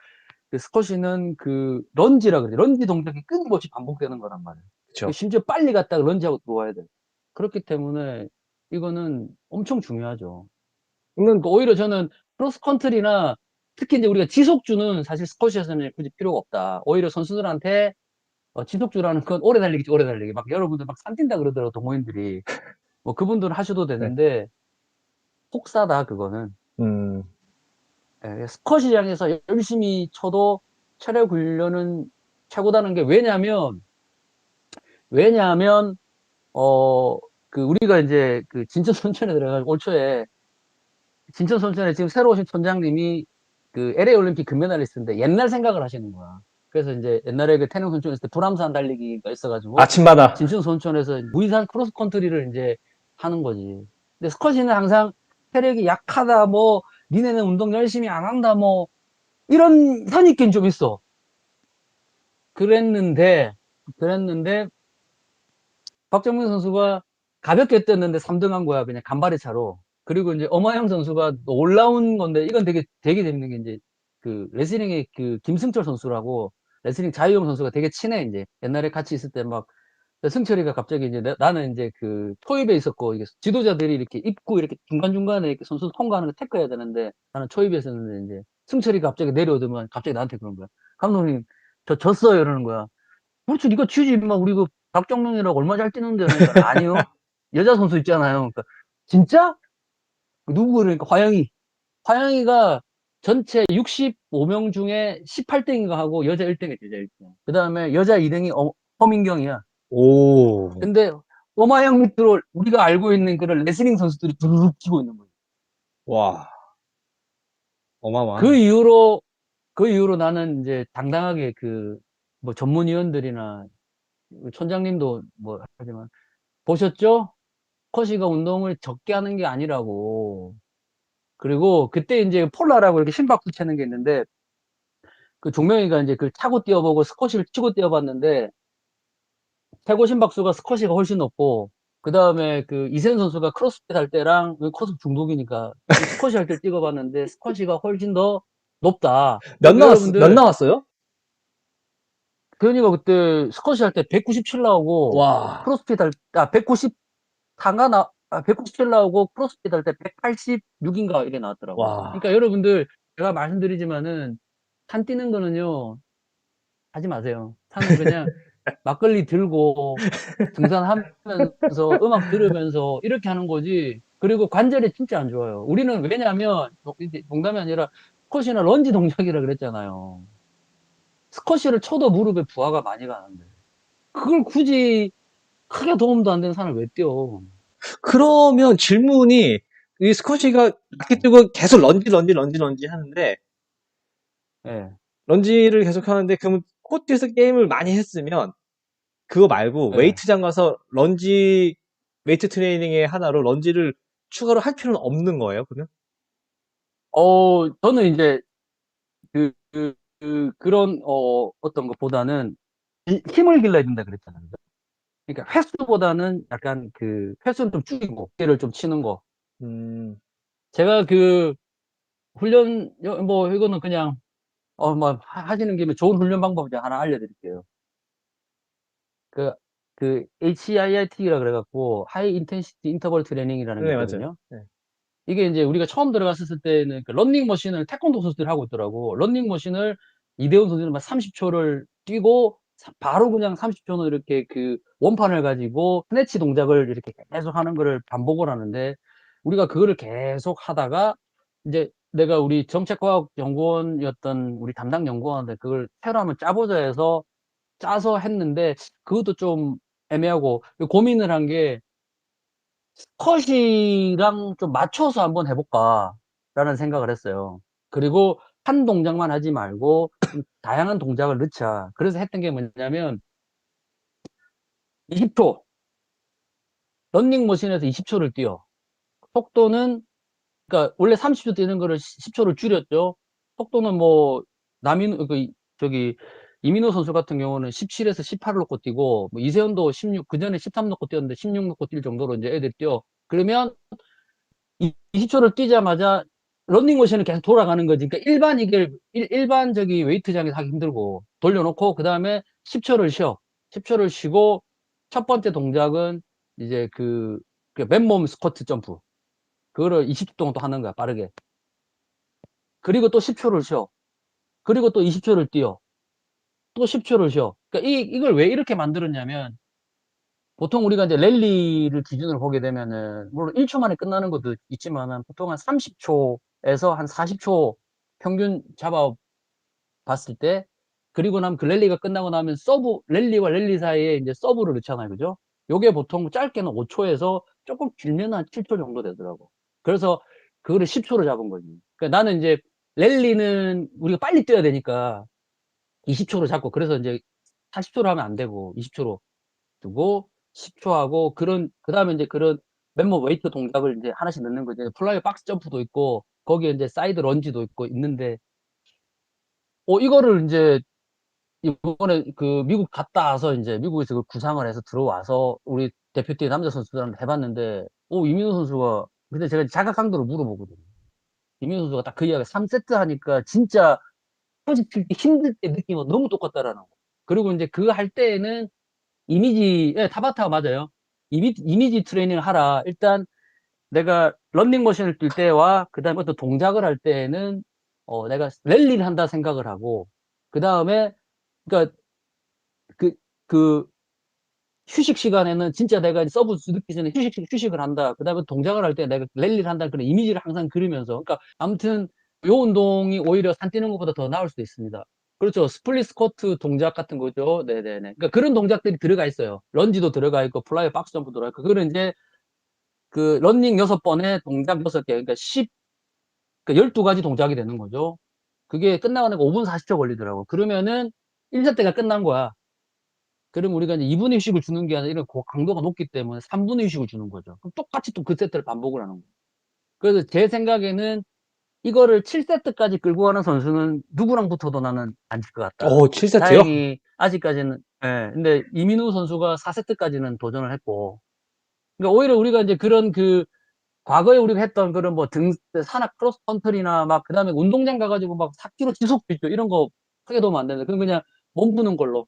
그 스쿼시는 그 런지라 그래. 런지 동작이 끊임없이 반복되는 거란 말이에요. 그 그쵸. 심지어 빨리 갔다가 런지하고 들어와야 돼요. 그렇기 때문에 이거는 엄청 중요하죠. 그러면, 그 오히려 저는 크로스컨트리나 특히 이제 우리가 지속주는 사실 스쿼시에서는 굳이 필요가 없다. 오히려 선수들한테 지속주라는 건 오래 달리기, 오래 달리기. 막 여러분들 막 산 뛴다 그러더라고, 동호인들이. 뭐 그분들은 하셔도 네. 되는데 혹사다, 그거는. 음, 예, 스쿼시장에서 열심히 쳐도 체력 훈련은 최고다는 게 왜냐하면, 어, 그 우리가 이제 그 진천 선천에 들어가지고 올 초에 진천 선천에 지금 새로 오신 선장님이 그 LA 올림픽 금메달리스트인데 옛날 생각을 하시는 거야. 그래서 이제 옛날에 그 태릉 선천에서 불암산 달리기가 있어가지고 아침마다. 진천 선천에서 무이산 크로스컨트리를 이제 하는 거지. 근데 스쿼시는 항상 체력이 약하다, 뭐, 니네는 운동 열심히 안 한다, 뭐, 이런 선입견이 좀 있어. 그랬는데, 그랬는데, 박정민 선수가 가볍게 뛰었는데 3등 한 거야. 그냥 간발의 차로. 그리고 이제 엄하영 선수가 올라온 건데, 이건 되게 재밌는 게 이제, 그, 레슬링의 그, 김승철 선수라고, 레슬링 자유형 선수가 되게 친해, 이제. 옛날에 같이 있을 때 막, 승철이가 갑자기 이제, 나는 이제 그, 초입에 있었고, 이게 지도자들이 이렇게 입구 이렇게 중간중간에 이렇게 선수 통과하는 거 체크해야 되는데, 나는 초입에 있었는데, 이제, 승철이가 갑자기 내려오더만, 갑자기 나한테 그런 거야. 감독님, 저 졌어요, 이러는 거야. 그렇지, 네가 치지, 임마. 우리 그 박정명이라고 얼마 잘 뛰는데. 그러니까 아니요. 여자 선수 있잖아요. 그러니까 진짜? 누구? 그러니까 화영이가 전체 65명 중에 18등인가 하고 여자 1등 했지, 여자 1등. 그 다음에 여자 2등이 허민경이야. 오, 근데 어마영 밑으로 우리가 알고 있는 그런 레슬링 선수들이 두루룩 치고 있는 거예요. 와, 그 어마어마하네. 이후로 그 이후로 나는 이제 당당하게 그 뭐 전문위원들이나 촌장님도 뭐 하지만 보셨죠? 커시가 운동을 적게 하는 게 아니라고. 그리고 그때 이제 폴라라고 이렇게 심박수 채는 게 있는데 그 종명이가 이제 그 차고 뛰어보고 스쿼시를 치고 뛰어봤는데 최고 심박수가 스쿼시가 훨씬 높고 그 다음에 그 이세훈 선수가 크로스핏 할 때랑 크로스핏 중독이니까 스쿼시 할 때 찍어봤는데 스쿼시가 훨씬 더 높다. 그러니까 몇 여러분들 나왔어요? 교현이가 그때 스쿼시 할 때 197 나오고 와, 크로스핏 할 190 상가 197 나오고 크로스핏 할 때 186인가 이게 나왔더라고. 와. 그러니까 여러분들 제가 말씀드리지만은 산 뛰는 거는요 하지 마세요. 산은 그냥 막걸리 들고 등산하면서 음악 들으면서 이렇게 하는 거지. 그리고 관절이 진짜 안 좋아요. 우리는 왜냐하면 이제 농담이 아니라 스쿼시나 런지 동작이라 그랬잖아요. 스쿼시를 쳐도 무릎에 부하가 많이 가는데 그걸 굳이 크게 도움도 안 되는 산을 왜 뛰어? 그러면 질문이, 이 스쿼시가 라켓 예. 들고 계속 런지 하는데, 예. 런지를 계속 하는데, 그러면 코트에서 게임을 많이 했으면, 그거 말고 예. 웨이트장 가서 웨이트 트레이닝의 하나로 런지를 추가로 할 필요는 없는 거예요, 그러면? 저는 이제 그 그런 어떤 것보다는 힘을 길러야 된다 그랬잖아요. 그러니까 횟수보다는 약간 그 횟수는 좀 줄이고 어깨를 좀 치는 거. 음, 제가 그 훈련 뭐 이거는 그냥 뭐 하시는 김에 좋은 훈련 방법 제가 하나 알려드릴게요. 그 HIIT라 그래 갖고 하이 인텐시티 인터벌 트레이닝이라는 게 네, 맞아요. 있거든요. 네. 이게 이제 우리가 처음 들어갔었을 때는 그 러닝머신을 태권도 선수들이 하고 있더라고. 러닝머신을 이대훈 선수는 막 30초를 뛰고 바로 그냥 30초는 이렇게 그 원판을 가지고 스네치 동작을 이렇게 계속 하는 거를 반복을 하는데, 우리가 그거를 계속 하다가 이제 내가 우리 정책과학연구원이었던 우리 담당 연구원한테 그걸 새로 한번 짜보자 해서 짜서 했는데, 그것도 좀 애매하고 고민을 한게 컷이랑 좀 맞춰서 한번 해볼까라는 생각을 했어요. 그리고 한 동작만 하지 말고 좀 다양한 동작을 넣자. 그래서 했던 게 뭐냐면 20초, 런닝머신에서 20초를 뛰어. 속도는, 그러니까 원래 30초 뛰는 거를 10초를 줄였죠. 속도는 뭐 남인 저기 이민호 선수 같은 경우는 17에서 18을 놓고 뛰고, 뭐 이세현도 16, 그전에 13 놓고 뛰었는데 16 놓고 뛸 정도로 이제 애들 뛰어. 그러면 20초를 뛰자마자 런닝머신은 계속 돌아가는 거지. 그러니까 일반 저기 웨이트장에서 하기 힘들고 돌려놓고 그 다음에 10초를 쉬어. 10초를 쉬고 첫 번째 동작은 이제 그 맨몸 스쿼트 점프. 그거를 20초 동안 또 하는 거야, 빠르게. 그리고 또 10초를 쉬어. 그리고 또 20초를 뛰어. 또 10초를 쉬어. 그러니까 이걸 왜 이렇게 만들었냐면, 보통 우리가 이제 랠리를 기준으로 보게 되면은, 물론 1초 만에 끝나는 것도 있지만은, 보통 한 30초에서 한 40초 평균 잡아 봤을 때, 그리고 나면 그 랠리가 끝나고 나면 랠리와 랠리 사이에 이제 서브를 넣잖아요. 그죠? 요게 보통 짧게는 5초에서 조금 길면 한 7초 정도 되더라고. 그래서 그거를 10초로 잡은 거지. 그러니까 나는 이제 랠리는 우리가 빨리 뛰어야 되니까 20초로 잡고, 그래서 이제 40초로 하면 안 되고 20초로 두고 10초 하고, 그다음에 이제 그런 맨몸 웨이트 동작을 이제 하나씩 넣는 거지. 플라이 박스 점프도 있고 거기에 이제 사이드 런지도 있고 있는데, 이거를 이제 이번에 그 미국 갔다 와서 이제 미국에서 그 구상을 해서 들어와서 우리 대표팀 남자 선수들한테 해봤는데, 이민호 선수가, 근데 제가 자각 강도를 물어보거든요. 이민호 선수가 딱 그 이야기, 3세트 하니까 진짜 포지칠 때 힘들 때 느낌은 너무 똑같다라는 거. 그리고 이제 그거 할 때에는 타바타가 맞아요. 이미지 트레이닝을 하라. 일단 내가 런닝머신을 뛸 때와 그 다음에 어떤 동작을 할 때에는 내가 랠리를 한다 생각을 하고, 그 다음에 그러니까 그, 그 휴식 시간에는 진짜 내가 서브 넣기 전에 휴식을 한다. 그 다음에 동작을 할 때 내가 랠리를 한다. 그런 이미지를 항상 그리면서. 그러니까 아무튼 요 운동이 오히려 산 뛰는 것보다 더 나을 수도 있습니다. 그렇죠. 스플릿 스쿼트 동작 같은 거죠. 네네네. 그러니까 그런 동작들이 들어가 있어요. 런지도 들어가 있고, 플라이 박스 점프 들어가 있고, 그거는 이제 그 런닝 6번에 동작 6개. 그러니까 12가지 동작이 되는 거죠. 그게 끝나고 나니까 5분 40초 걸리더라고. 그러면은 1세트가 끝난 거야. 그럼 우리가 이제 2분의 휴식을 주는 게 아니라 이런 강도가 높기 때문에 3분의 휴식을 주는 거죠. 그럼 똑같이 또 그 세트를 반복을 하는 거예요. 그래서 제 생각에는 이거를 7세트까지 끌고 가는 선수는 누구랑 붙어도 나는 안 질 것 같다. 7세트요? 다행히 아직까지는, 예. 근데 이민우 선수가 4세트까지는 도전을 했고, 그러니까 오히려 우리가 이제 그런 과거에 우리가 했던 그런 뭐 산악 크로스 컨트리나 막 그다음에 운동장 가가지고 막 4km 지속 비교 이런 거 크게 도움 안 되는데, 그럼 그냥 몸 푸는 걸로.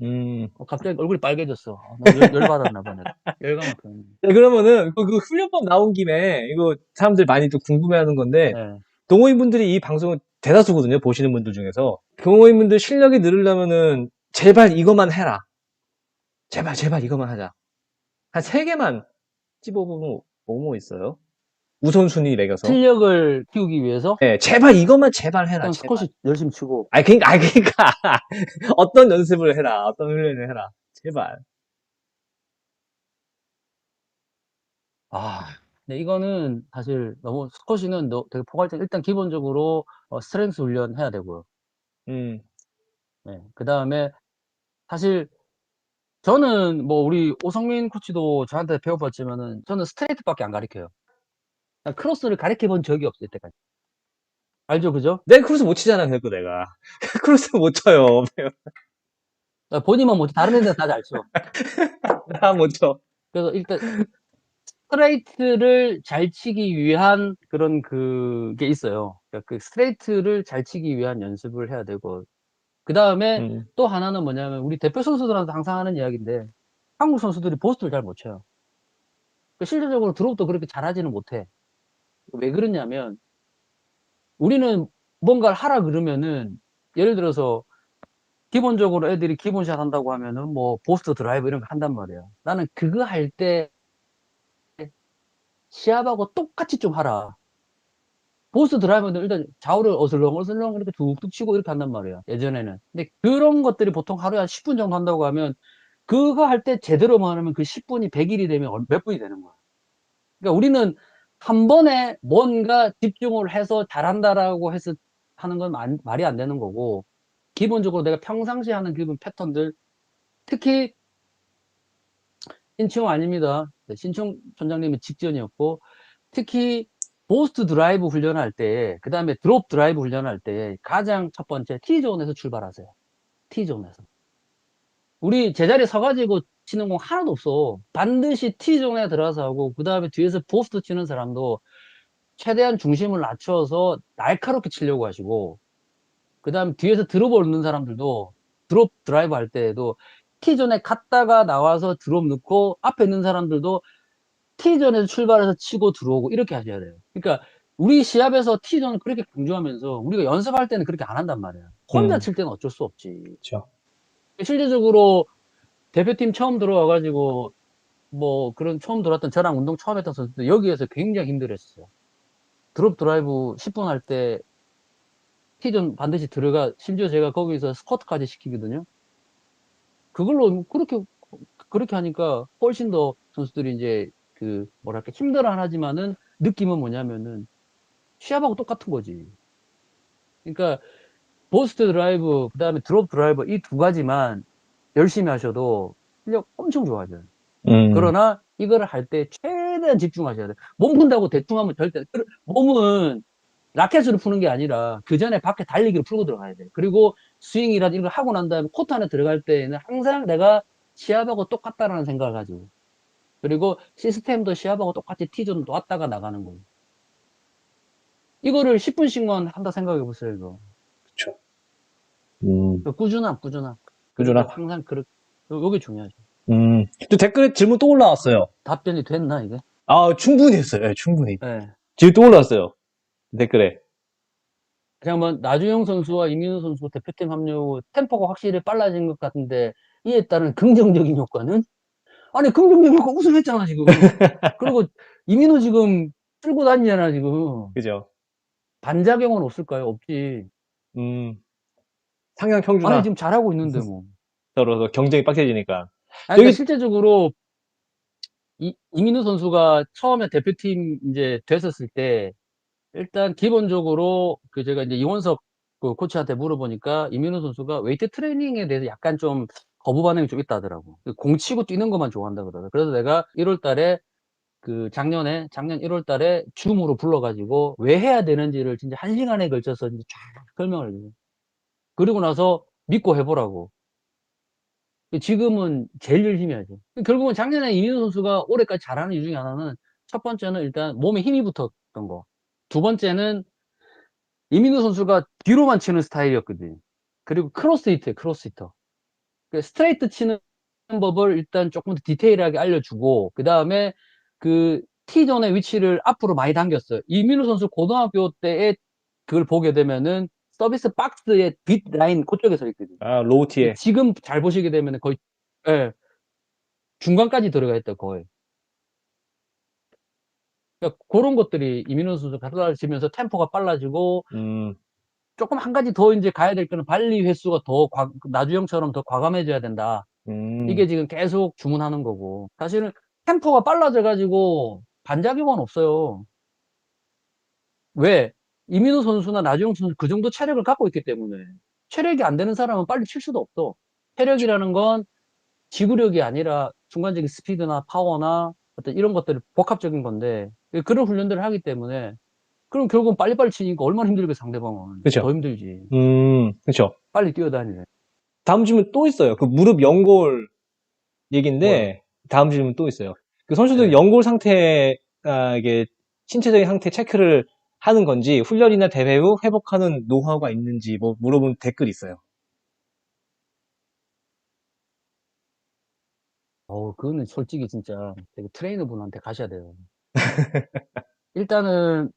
음. 갑자기 얼굴이 빨개졌어. 너무 열받았나 봐, 내가. 열감을 표현. 네, 그러면은 그 훈련법 나온 김에 이거 사람들 많이 또 궁금해하는 건데 네. 동호인분들이 이 방송을 대다수거든요. 보시는 분들 중에서 동호인분들 실력이 늘으려면은 제발 이것만 해라. 제발 제발 이것만 하자. 한 세 개만 찝어보면 뭐뭐 있어요? 우선순위 매겨서. 실력을 키우기 위해서 네, 제발 이것만 제발 해라. 일단 제발. 스쿼시 열심히 치고. 그러니까 어떤 연습을 해라. 어떤 훈련을 해라. 제발. 근데 이거는 사실 너무 스쿼시는 되게 포괄적. 일단 기본적으로 스트렝스 훈련 해야 되고요. 음. 네. 그 다음에 사실 저는 뭐 우리 오성민 코치도 저한테 배워봤지만은 저는 스트레이트밖에 안 가르쳐요. 크로스를 가르쳐 본 적이 없을 때까지. 알죠, 그죠? 내가 크로스 못 치잖아, 그래도 내가. 크로스 못 쳐요. 본인만 못해. 다른 애들 다 잘 쳐. 나 못 쳐. 그래서 일단 스트레이트를 잘 치기 위한 그런 그게 있어요. 그러니까 그 스트레이트를 잘 치기 위한 연습을 해야 되고, 그 다음에 음, 또 하나는 뭐냐면, 우리 대표 선수들한테 항상 하는 이야기인데, 한국 선수들이 포스트를 잘 못 쳐요. 실질적으로 드롭도 그렇게 잘하지는 못해. 왜 그러냐면, 우리는 뭔가를 하라 그러면은, 예를 들어서, 기본적으로 애들이 기본샷 한다고 하면은, 뭐, 포스트 드라이브 이런 거 한단 말이에요. 나는 그거 할 때, 시합하고 똑같이 좀 하라. 보스 드라이버는 일단 좌우를 어슬렁어슬렁 이렇게 툭툭 치고 이렇게 한단 말이에요. 예전에는. 근데 그런 것들이 보통 하루에 한 10분 정도 한다고 하면 그거 할 때 제대로만 하면 그 10분이 100일이 되면 몇 분이 되는 거야. 그러니까 우리는 한 번에 뭔가 집중을 해서 잘한다라고 해서 하는 건 말이 안 되는 거고, 기본적으로 내가 평상시에 하는 기본 패턴들, 특히 신청 아닙니다. 네, 신청 촌장님이 직전이었고, 특히 보스트 드라이브 훈련할 때, 그 다음에 드롭 드라이브 훈련할 때 가장 첫 번째 T존에서 출발하세요. T존에서. 우리 제자리에 서가지고 치는 공 하나도 없어. 반드시 T존에 들어가서 하고, 그 다음에 뒤에서 보스트 치는 사람도 최대한 중심을 낮춰서 날카롭게 치려고 하시고, 그 다음에 뒤에서 드롭 얻는 사람들도 드롭 드라이브 할 때에도 T존에 갔다가 나와서 드롭 넣고, 앞에 있는 사람들도 T전에서 출발해서 치고 들어오고 이렇게 하셔야 돼요. 그러니까 우리 시합에서 T전을 그렇게 강조하면서 우리가 연습할 때는 그렇게 안 한단 말이야. 혼자 음, 칠 때는 어쩔 수 없지. 그렇죠. 실질적으로 대표팀 처음 들어와가지고 뭐 그런 처음 들어왔던 저랑 운동 처음 했던 선수들 여기에서 굉장히 힘들었어요. 드롭 드라이브 10분 할 때 T전 반드시 들어가, 심지어 제가 거기서 스쿼트까지 시키거든요. 그걸로 그렇게 하니까 훨씬 더 선수들이 이제 그 뭐랄까 힘들어 하지만은 느낌은 뭐냐면은 시합하고 똑같은 거지. 그러니까 보스트 드라이브, 그 다음에 드롭 드라이버 이 두 가지만 열심히 하셔도 실력 엄청 좋아져요. 음, 그러나 이거를 할 때 최대한 집중하셔야 돼요. 몸 푼다고 대충 하면 절대, 몸은 라켓으로 푸는 게 아니라 그 전에 밖에 달리기로 풀고 들어가야 돼. 그리고 스윙이라든지 이런 걸 하고 난 다음에 코트 안에 들어갈 때에는 항상 내가 시합하고 똑같다라는 생각을 가지고. 그리고 시스템도 시합하고 똑같이 티존 놨다가 나가는 거예요. 이거를 10분씩만 한다 생각해 보세요, 이거. 그렇죠. 음, 그 꾸준함. 그러니까 꾸준함. 항상 요게 중요하죠. 또 댓글에 질문 또 올라왔어요. 답변이 됐나, 이게? 아, 충분히 했어요. 예, 충분히. 예. 질문 또 올라왔어요. 댓글에. 그냥 뭐, 나주영 선수와 이민우 선수 대표팀 합류, 템포가 확실히 빨라진 것 같은데, 이에 따른 긍정적인 효과는? 아니, 긍정적인 효과 우승했잖아, 지금. 그리고 이민우 지금 끌고 다니잖아, 지금. 그죠? 반작용은 없을까요? 없지. 음, 상향 아니, 평준화. 지금 잘하고 있는데, 뭐. 서로 경쟁이 빡세지니까. 아니, 그러니까 저기, 실제적으로 이민우 선수가 처음에 대표팀 이제 됐었을 때, 일단 기본적으로 그 제가 이제 이원석 그 코치한테 물어보니까 이민우 선수가 웨이트 트레이닝에 대해서 약간 좀 거부 반응이 좀 있다 하더라고. 공 치고 뛰는 것만 좋아한다 그러더라고. 그래서 내가 1월 달에 그 작년 1월 달에 줌으로 불러가지고 왜 해야 되는지를 진짜 1시간에 걸쳐서 이제 쫙 설명을 해줘요. 그리고 나서 믿고 해보라고. 지금은 제일 열심히 하죠. 결국은 작년에 이민우 선수가 올해까지 잘하는 이유 중에 하나는 첫 번째는 일단 몸에 힘이 붙었던 거. 두 번째는 이민우 선수가 뒤로만 치는 스타일이었거든. 그리고 크로스히터. 그 스트레이트 치는 법을 일단 조금 더 디테일하게 알려주고, 그 다음에 그 T존의 위치를 앞으로 많이 당겼어요. 이민우 선수 고등학교 때에 그걸 보게 되면은 서비스 박스의 뒷 라인 그쪽에 서 있거든. 아, 로우티에. 지금 잘 보시게 되면 거의, 예, 중간까지 들어가 있다, 거의. 그러니까 그런 것들이 이민우 선수 가르쳐지면서 템포가 빨라지고, 음, 조금 한 가지 더 이제 가야 될 거는 발리 횟수가 더 나주형처럼 더 과감해져야 된다. 이게 음, 지금 계속 주문하는 거고. 사실은 템포가 빨라져가지고 반작용은 없어요. 왜? 이민호 선수나 나주영 선수 그 정도 체력을 갖고 있기 때문에. 체력이 안 되는 사람은 빨리 칠 수도 없어. 체력이라는 건 지구력이 아니라 순간적인 스피드나 파워나 어떤 이런 것들이 복합적인 건데 그런 훈련들을 하기 때문에 그럼 결국은 빨리빨리 치니까 얼마나 힘들게 상대방은. 더 그쵸. 힘들지. 그쵸. 빨리 뛰어다니네. 다음 질문 또 있어요. 그 무릎 연골 뭐요? 얘기인데, 다음 질문 또 있어요. 그 선수들 예. 연골 상태, 이게 신체적인 상태 체크를 하는 건지, 훈련이나 대회 후 회복하는 노하우가 있는지, 뭐 물어본 댓글이 있어요. 그거는 솔직히 진짜 되게 트레이너분한테 가셔야 돼요. 일단은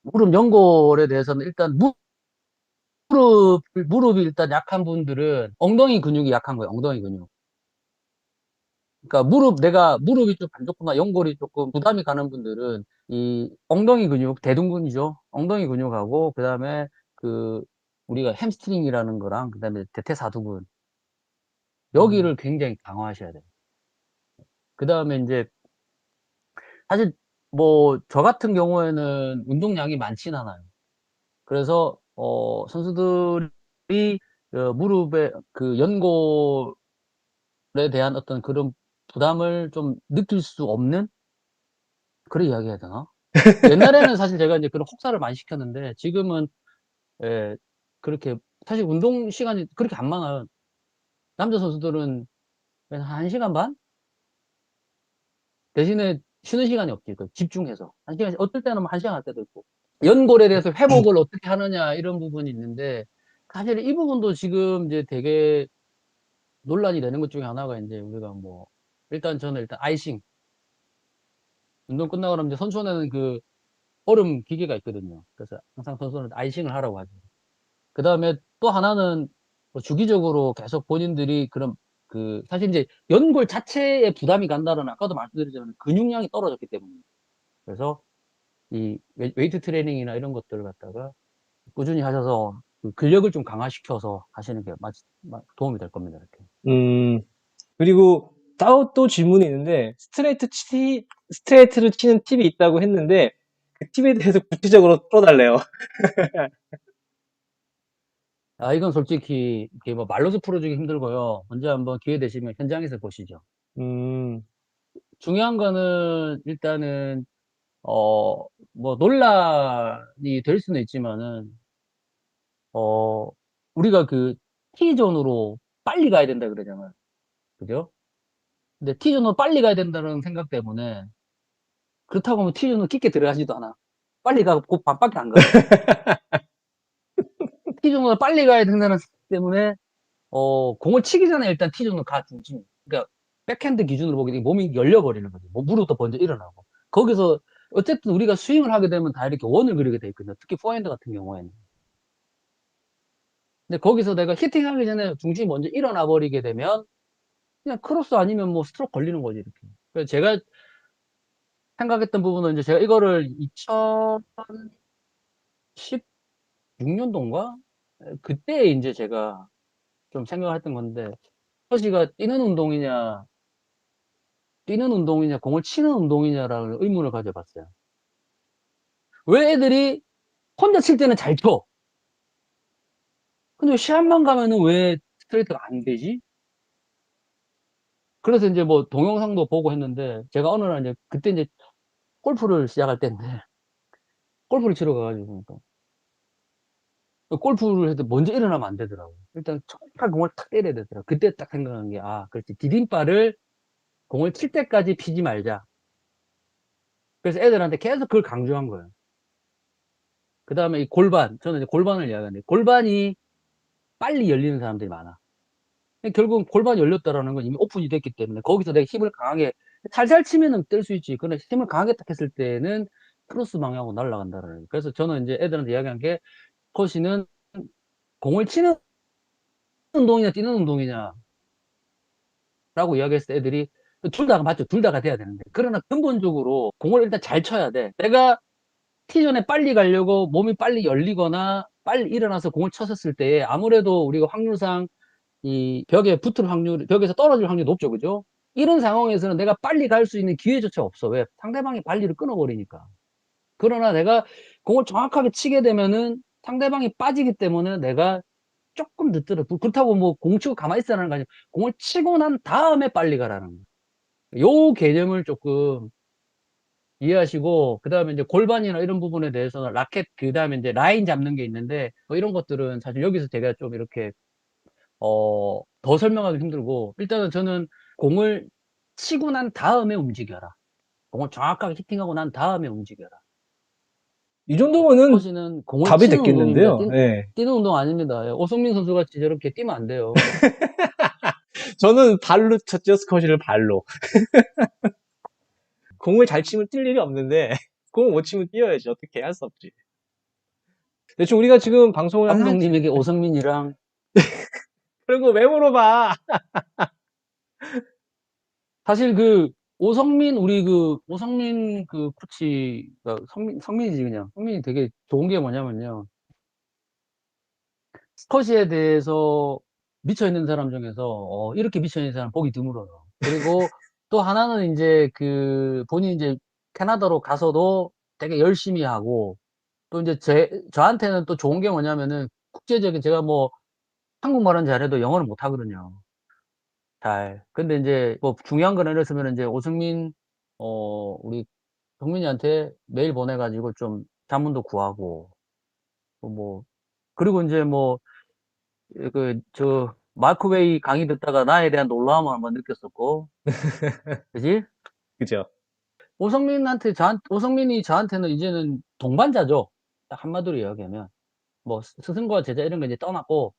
무릎 연골에 대해서는 일단 무릎이 일단 약한 분들은 엉덩이 근육이 약한 거예요. 엉덩이 근육. 그러니까 내가 무릎이 좀 안 좋거나 연골이 조금 부담이 가는 분들은 이 엉덩이 근육, 대둔근이죠. 엉덩이 근육하고 그다음에 그 우리가 햄스트링이라는 거랑 그다음에 대퇴사두근 음. 여기를 굉장히 강화하셔야 돼요. 그다음에 이제 사실 뭐 저 같은 경우에는 운동량이 많진 않아요. 그래서 선수들이 무릎에 그 연골에 대한 어떤 그런 부담을 좀 느낄 수 없는 그런 이야기 해야 되나? 옛날에는 사실 제가 이제 그런 혹사를 많이 시켰는데 지금은 예, 그렇게 사실 운동 시간이 그렇게 안 많아요. 남자 선수들은 한 1시간 반? 대신에 쉬는 시간이 없지. 그 집중해서. 1시간, 어떨 때는 뭐 1시간 할 때도 있고. 연골에 대해서 회복을 어떻게 하느냐 이런 부분이 있는데 사실 이 부분도 지금 이제 되게 논란이 되는 것 중에 하나가 이제 우리가 뭐 일단 저는 일단 아이싱 운동 끝나고 나면 이제 선수원에는 그 얼음 기계가 있거든요. 그래서 항상 선수는 아이싱을 하라고 하죠. 그 다음에 또 하나는 뭐 주기적으로 계속 본인들이 그런 그 사실 이제 연골 자체에 부담이 간다는 아까도 말씀드렸지만 근육량이 떨어졌기 때문에 그래서 이 웨이트 트레이닝이나 이런 것들을 갖다가 꾸준히 하셔서 그 근력을 좀 강화시켜서 하시는 게 도움이 될 겁니다. 이렇게. 음, 그리고 또 질문이 있는데, 스트레이트를 치는 팁이 있다고 했는데, 그 팁에 대해서 구체적으로 풀어달래요. 이건 솔직히 이렇게 뭐 말로도 풀어주기 힘들고요. 언제 한번 기회 되시면 현장에서 보시죠. 음, 중요한 거는 일단은 뭐 논란이 될 수는 있지만은 어 우리가 그 T존으로 빨리 가야 된다 그러잖아요. 그죠? 근데 T존으로 빨리 가야 된다는 생각 때문에 그렇다고 하면 T존으로 깊게 들어가지도 않아. 빨리 가고 곧 반밖에 안 가. T존으로 빨리 가야 된다는 생각 때문에 공을 치기 전에 일단 T존으로 가 중심. 그러니까 백핸드 기준으로 보게 되면 몸이 열려버리는 거지. 뭐 무릎도 먼저 일어나고. 거기서 어쨌든 우리가 스윙을 하게 되면 다 이렇게 원을 그리게 돼 있거든요. 특히 포핸드 같은 경우에는. 근데 거기서 내가 히팅하기 전에 중심이 먼저 일어나 버리게 되면 그냥 크로스 아니면 뭐 스트로크 걸리는 거지, 이렇게. 그래서 제가 생각했던 부분은 이제 제가 이거를 2016년도인가? 그때 이제 제가 좀 생각을 했던 건데, 허시가 뛰는 운동이냐, 공을 치는 운동이냐라는 의문을 가져봤어요. 왜 애들이 혼자 칠 때는 잘 쳐? 근데 시합만 가면은 왜 스트레이트가 안 되지? 그래서 이제 뭐 동영상도 보고 했는데, 제가 어느 날 이제 그때 이제 골프를 시작할 때인데, 골프를 치러 가가지고, 골프를 해도 먼저 일어나면 안 되더라고. 일단 정확하게 공을 탁 때려야 되더라고. 그때 딱 생각한 게, 그렇지. 디딤발을 공을 칠 때까지 피지 말자. 그래서 애들한테 계속 그걸 강조한 거예요. 그 다음에 이 골반, 저는 이제 골반을 이야기하는데, 골반이 빨리 열리는 사람들이 많아. 결국 골반이 열렸다라는 건 이미 오픈이 됐기 때문에, 거기서 내가 힘을 강하게, 살살 치면은 뜰 수 있지. 그런데 힘을 강하게 딱 했을 때는 크로스 방향으로 날아간다라는 거예요. 그래서 저는 이제 애들한테 이야기한 게, 코시는 공을 치는 운동이냐, 뛰는 운동이냐, 라고 이야기했을 때 애들이 둘 다가 맞죠. 둘 다가 돼야 되는데. 그러나 근본적으로 공을 일단 잘 쳐야 돼. 내가 T존에 빨리 가려고 몸이 빨리 열리거나 빨리 일어나서 공을 쳤었을 때에 아무래도 우리가 확률상 이 벽에 붙을 확률, 벽에서 떨어질 확률이 높죠. 그죠? 이런 상황에서는 내가 빨리 갈 수 있는 기회조차 없어. 왜? 상대방이 발리를 끊어버리니까. 그러나 내가 공을 정확하게 치게 되면은 상대방이 빠지기 때문에 내가 조금 늦더라도 그렇다고 뭐 공 치고 가만히 있으라는 거 아니에요. 공을 치고 난 다음에 빨리 가라는 거예요. 요 개념을 조금 이해하시고, 그 다음에 이제 골반이나 이런 부분에 대해서는 라켓, 그 다음에 이제 라인 잡는 게 있는데, 뭐 이런 것들은 사실 여기서 제가 좀 이렇게, 더 설명하기 힘들고, 일단은 저는 공을 치고 난 다음에 움직여라. 공을 정확하게 히팅하고 난 다음에 움직여라. 이 정도면은 스쿼시는 공을 답이 치는 운동입니다. 됐겠는데요. 예. 뛰는 운동 아닙니다. 예, 오성민 선수 같이 저렇게 뛰면 안 돼요. 저는 발로 쳤죠, 스쿼시를 발로. 공을 잘 치면 뛸 일이 없는데, 공을 못 치면 뛰어야지. 어떻게 할 수 없지. 대충 우리가 지금 방송을 감독님에게 오성민이랑 그런 거 왜 물어봐? 사실 그 오성민 우리 그 오성민 그 코치가 성민이지 그냥 성민이 되게 좋은 게 뭐냐면요 스쿼시에 대해서 미쳐 있는 사람 중에서 이렇게 미쳐 있는 사람 보기 드물어요. 그리고 또 하나는 이제 그 본인이 이제 캐나다로 가서도 되게 열심히 하고 또 이제 저한테는 또 좋은 게 뭐냐면은 국제적인 제가 뭐 한국말은 잘해도 영어를 못 하거든요. 잘. 근데 이제 뭐 중요한 거는 예를 들면 이제 오승민 우리 성민이한테 메일 보내가지고 좀 자문도 구하고 뭐 그리고 이제 뭐 그 저 마크 웨이 강의 듣다가 나에 대한 놀라움을 한번 느꼈었고, 그지? 그죠? 오성민이 저한테는 이제는 동반자죠. 딱 한마디로 이야기하면 뭐 스승과 제자 이런 거 이제 떠났고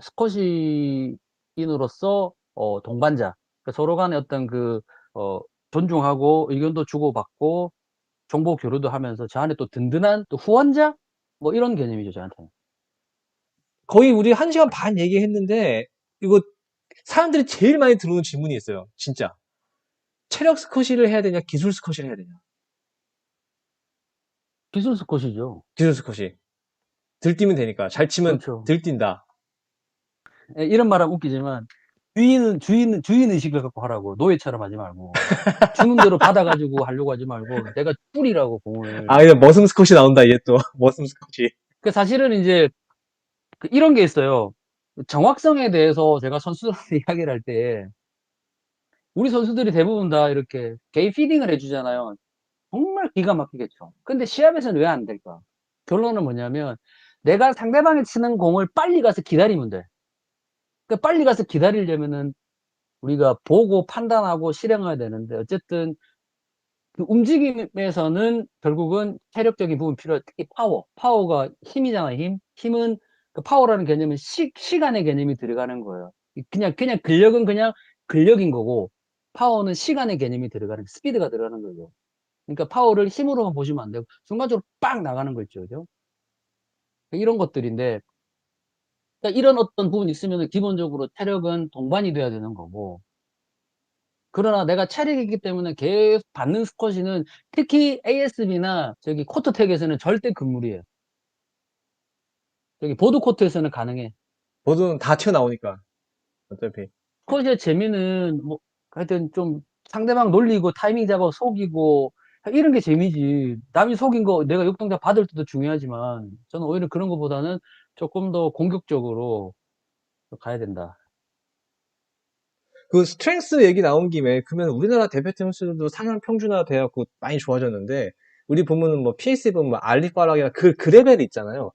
스쿼시인으로서 동반자. 그러니까 서로 간에 어떤 어, 존중하고 의견도 주고받고 정보 교류도 하면서 저 안에 또 든든한 또 후원자? 뭐 이런 개념이죠, 저한테는. 거의 우리 1시간 반 얘기했는데, 이거 사람들이 제일 많이 들어오는 질문이 있어요. 진짜. 체력 스쿼시를 해야 되냐, 기술 스쿼시를 해야 되냐. 기술 스쿼시죠. 기술 스쿼시. 들뛰면 되니까. 잘 치면 그렇죠. 들뛴다. 예, 이런 말하면 웃기지만, 주인 의식을 갖고 하라고. 노예처럼 하지 말고. 주는 대로 받아가지고 하려고 하지 말고, 내가 뿌리라고, 아, 공을. 그냥 머슴 스쿼시 나온다, 얘 또. 머슴 스쿼시. 그 사실은 이제, 이런 게 있어요. 정확성에 대해서 제가 선수들한테 이야기를 할 때, 우리 선수들이 대부분 다 이렇게 게임 피딩을 해주잖아요. 정말 기가 막히겠죠. 근데 시합에서는 왜 안 될까? 결론은 뭐냐면, 내가 상대방이 치는 공을 빨리 가서 기다리면 돼. 그러니까 빨리 가서 기다리려면은 우리가 보고 판단하고 실행해야 되는데 어쨌든 그 움직임에서는 결국은 체력적인 부분이 필요해. 특히 파워가 힘이잖아요. 힘은 그 파워라는 개념은 시간의 개념이 들어가는 거예요. 그냥 근력은 그냥 근력인 거고 파워는 시간의 개념이 들어가는 스피드가 들어가는 거죠. 그러니까 파워를 힘으로만 보시면 안 되고 순간적으로 빵 나가는 거 있죠. 그죠? 이런 것들인데 그러니까 이런 어떤 부분이 있으면 기본적으로 체력은 동반이 돼야 되는 거고 그러나 내가 체력이 있기 때문에 계속 받는 스쿼시는 특히 ASB나 저기 코트텍에서는 절대 금물이에요. 저기 보드 코트에서는 가능해. 모두는 다 튀어나오니까. 어차피. 스쿼시의 재미는 뭐 하여튼 좀 상대방 놀리고 타이밍 잡아 속이고 이런 게 재미지. 남이 속인 거 내가 역동작 받을 때도 중요하지만 저는 오히려 그런 것보다는 조금 더 공격적으로 가야 된다. 그 스트렝스 얘기 나온 김에, 그러면 우리나라 대표팀 선수들도 상향 평준화 돼갖고 많이 좋아졌는데, 우리 보면은 뭐 PSV 보면 뭐 알리바락이나 그 레벨 있잖아요.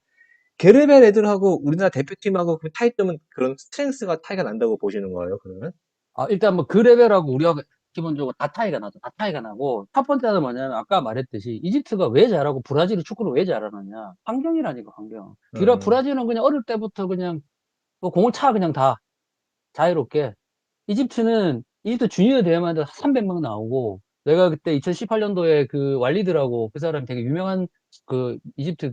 그 레벨 애들하고 우리나라 대표팀하고 그 차이점은 그런 스트렝스가 차이가 난다고 보시는 거예요, 그러면? 일단 뭐 그 레벨하고 우리가 기본적으로 다 차이가 나죠. 다 차이가 나고 첫 번째는 뭐냐면 아까 말했듯이 이집트가 왜 잘하고 브라질이 축구를 왜 잘하느냐 환경이라니까 환경. 음. 브라질은 그냥 어릴 때부터 그냥 뭐 공을 차 그냥 다 자유롭게. 이집트 주니어 대회만 해도 300명 나오고 내가 그때 2018년도에 그 왈리드라고 그 사람이 되게 유명한 그 이집트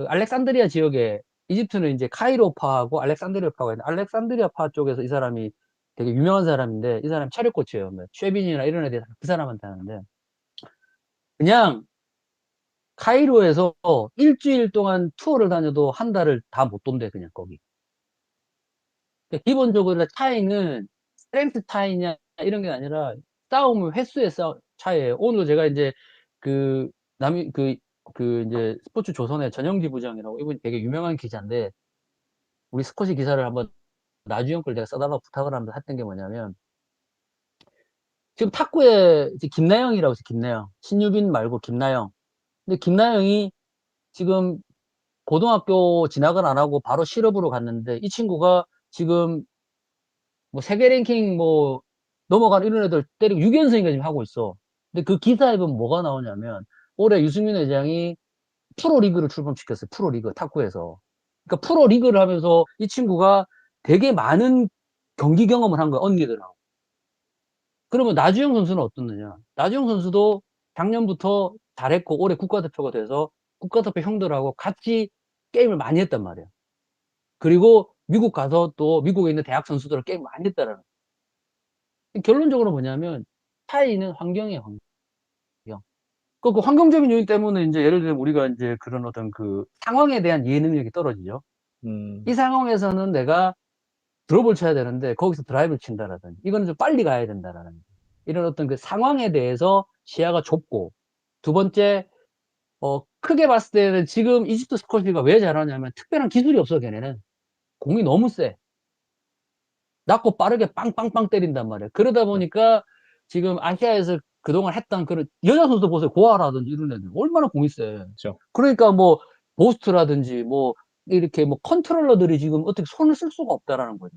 알렉산드리아 지역에 이집트는 이제 카이로파하고 알렉산드리아파가 있는데 알렉산드리아파 쪽에서 이 사람이 되게 유명한 사람인데 이 사람 체력 코치예요. 뭐 쉐빈이나 이런 애들 그 사람한테 하는데 그냥 카이로에서 일주일 동안 투어를 다녀도 한 달을 다 못 돈대 그냥 거기. 그러니까 기본적으로 차이는 스트렝스 차이냐 이런 게 아니라 싸움은 횟수의 차이예요. 오늘 제가 이제 그 남이 이제 스포츠 조선의 전영기 부장이라고 이분이 되게 유명한 기자인데 우리 스쿼시 기사를 한번 나주형 걸 내가 써달라고 부탁을 하면서 했던 게 뭐냐면 지금 탁구에 이제 김나영이라고 있어요. 김나영. 신유빈 말고 김나영. 근데 김나영이 지금 고등학교 진학을 안 하고 바로 실업으로 갔는데 이 친구가 지금 뭐 세계 랭킹 뭐 넘어간 이런 애들 때리고 6연승인가 지금 하고 있어. 근데 그 기사에 보면 뭐가 나오냐면 올해 유승민 회장이 프로리그를 출범시켰어요. 프로리그 탁구에서. 그러니까 프로리그를 하면서 이 친구가 되게 많은 경기 경험을 한 거야. 언니들하고. 그러면 나주영 선수는 어떻느냐? 나주영 선수도 작년부터 잘했고 올해 국가대표가 돼서 국가대표 형들하고 같이 게임을 많이 했단 말이야. 그리고 미국 가서 또 미국에 있는 대학 선수들을 게임 많이 했다라는 거야. 결론적으로 뭐냐면 차이는 환경이에요, 환경. 그 환경적인 요인 때문에 이제 예를 들면 우리가 이제 그런 어떤 그 상황에 대한 이해 능력이 떨어지죠. 이 음, 상황에서는 내가 드롭을 쳐야 되는데 거기서 드라이브를 친다라든지 이거는 좀 빨리 가야 된다라는 이런 어떤 그 상황에 대해서 시야가 좁고 두 번째 크게 봤을 때는 지금 이집트 스쿼시가 왜 잘하냐면 특별한 기술이 없어 걔네는 공이 너무 세 낮고 빠르게 빵빵빵 때린단 말이에요. 그러다 보니까 지금 아시아에서 그동안 했던 그런 여자 선수 보세요. 고아라든지 이런 애들 얼마나 공이 세. 그렇죠. 그러니까 뭐 보스트라든지 뭐 이렇게 뭐 컨트롤러들이 지금 어떻게 손을 쓸 수가 없다라는 거죠.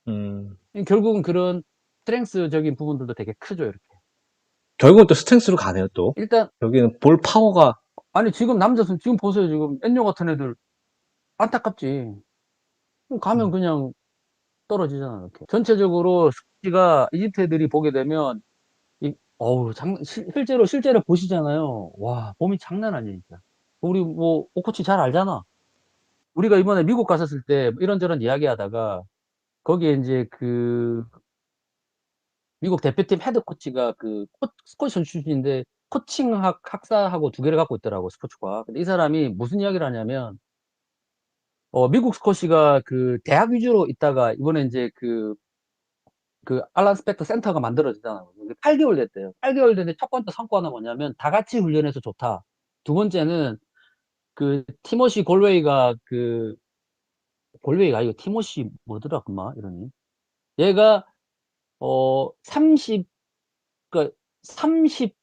음, 결국은 그런 스트렝스적인 부분들도 되게 크죠, 이렇게. 결국은 또 스트렝스로 가네요, 또. 일단, 여기는 볼 파워가, 아니, 지금 남자선, 지금 보세요, 지금. 엔요 같은 애들, 안타깝지. 가면 음, 그냥 떨어지잖아, 이렇게. 전체적으로 스키가 이집트 애들이 보게 되면, 실제로 보시잖아요. 와, 몸이 장난 아니야, 진짜. 우리 뭐, 오코치 잘 알잖아. 우리가 이번에 미국 갔었을 때 이런저런 이야기 하다가, 거기에 이제 미국 대표팀 헤드 코치가 스쿼시 선수 출신인데 학사하고 두 개를 갖고 있더라고, 스포츠과. 근데 이 사람이 무슨 이야기를 하냐면, 미국 스쿼시가 대학 위주로 있다가 이번에 이제 알란 스펙터 센터가 만들어지잖아요. 8개월 됐대요. 8개월 됐는데 첫 번째 성과는 뭐냐면 다 같이 훈련해서 좋다. 두 번째는 티모시 골웨이가 아니고 티모시 뭐더라, 그마 이러니. 얘가, 30, 그니까 30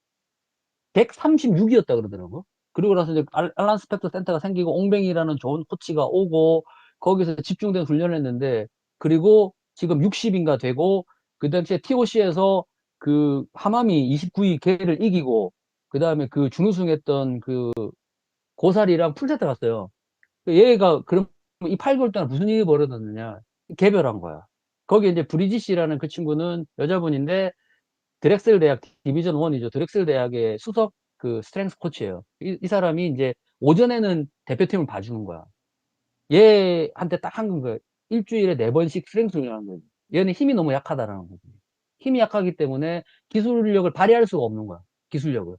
136이었다 그러더라고. 그리고 나서 이제 알란 스펙터 센터가 생기고 옹뱅이라는 좋은 코치가 오고 거기서 집중된 훈련을 했는데 그리고 지금 60인가 되고 그 당시에 TOC에서 하마미 29위 걔를 이기고 그 다음에 준우승했던 고사리랑 풀세트 갔어요. 얘가 그럼 이 8개월 동안 무슨 일이 벌어졌느냐? 개별한 거야. 거기에 이제 브리지 씨라는 그 친구는 여자분인데 드렉셀 대학 디비전 1이죠. 드렉셀 대학의 수석 스트렝스 코치예요. 이 사람이 이제 오전에는 대표팀을 봐주는 거야. 얘한테 딱 한 거예요. 일주일에 4번씩 스트렝스 훈련하는 거예요. 얘는 힘이 너무 약하다라는 거지. 힘이 약하기 때문에 기술력을 발휘할 수가 없는 거야. 기술력을.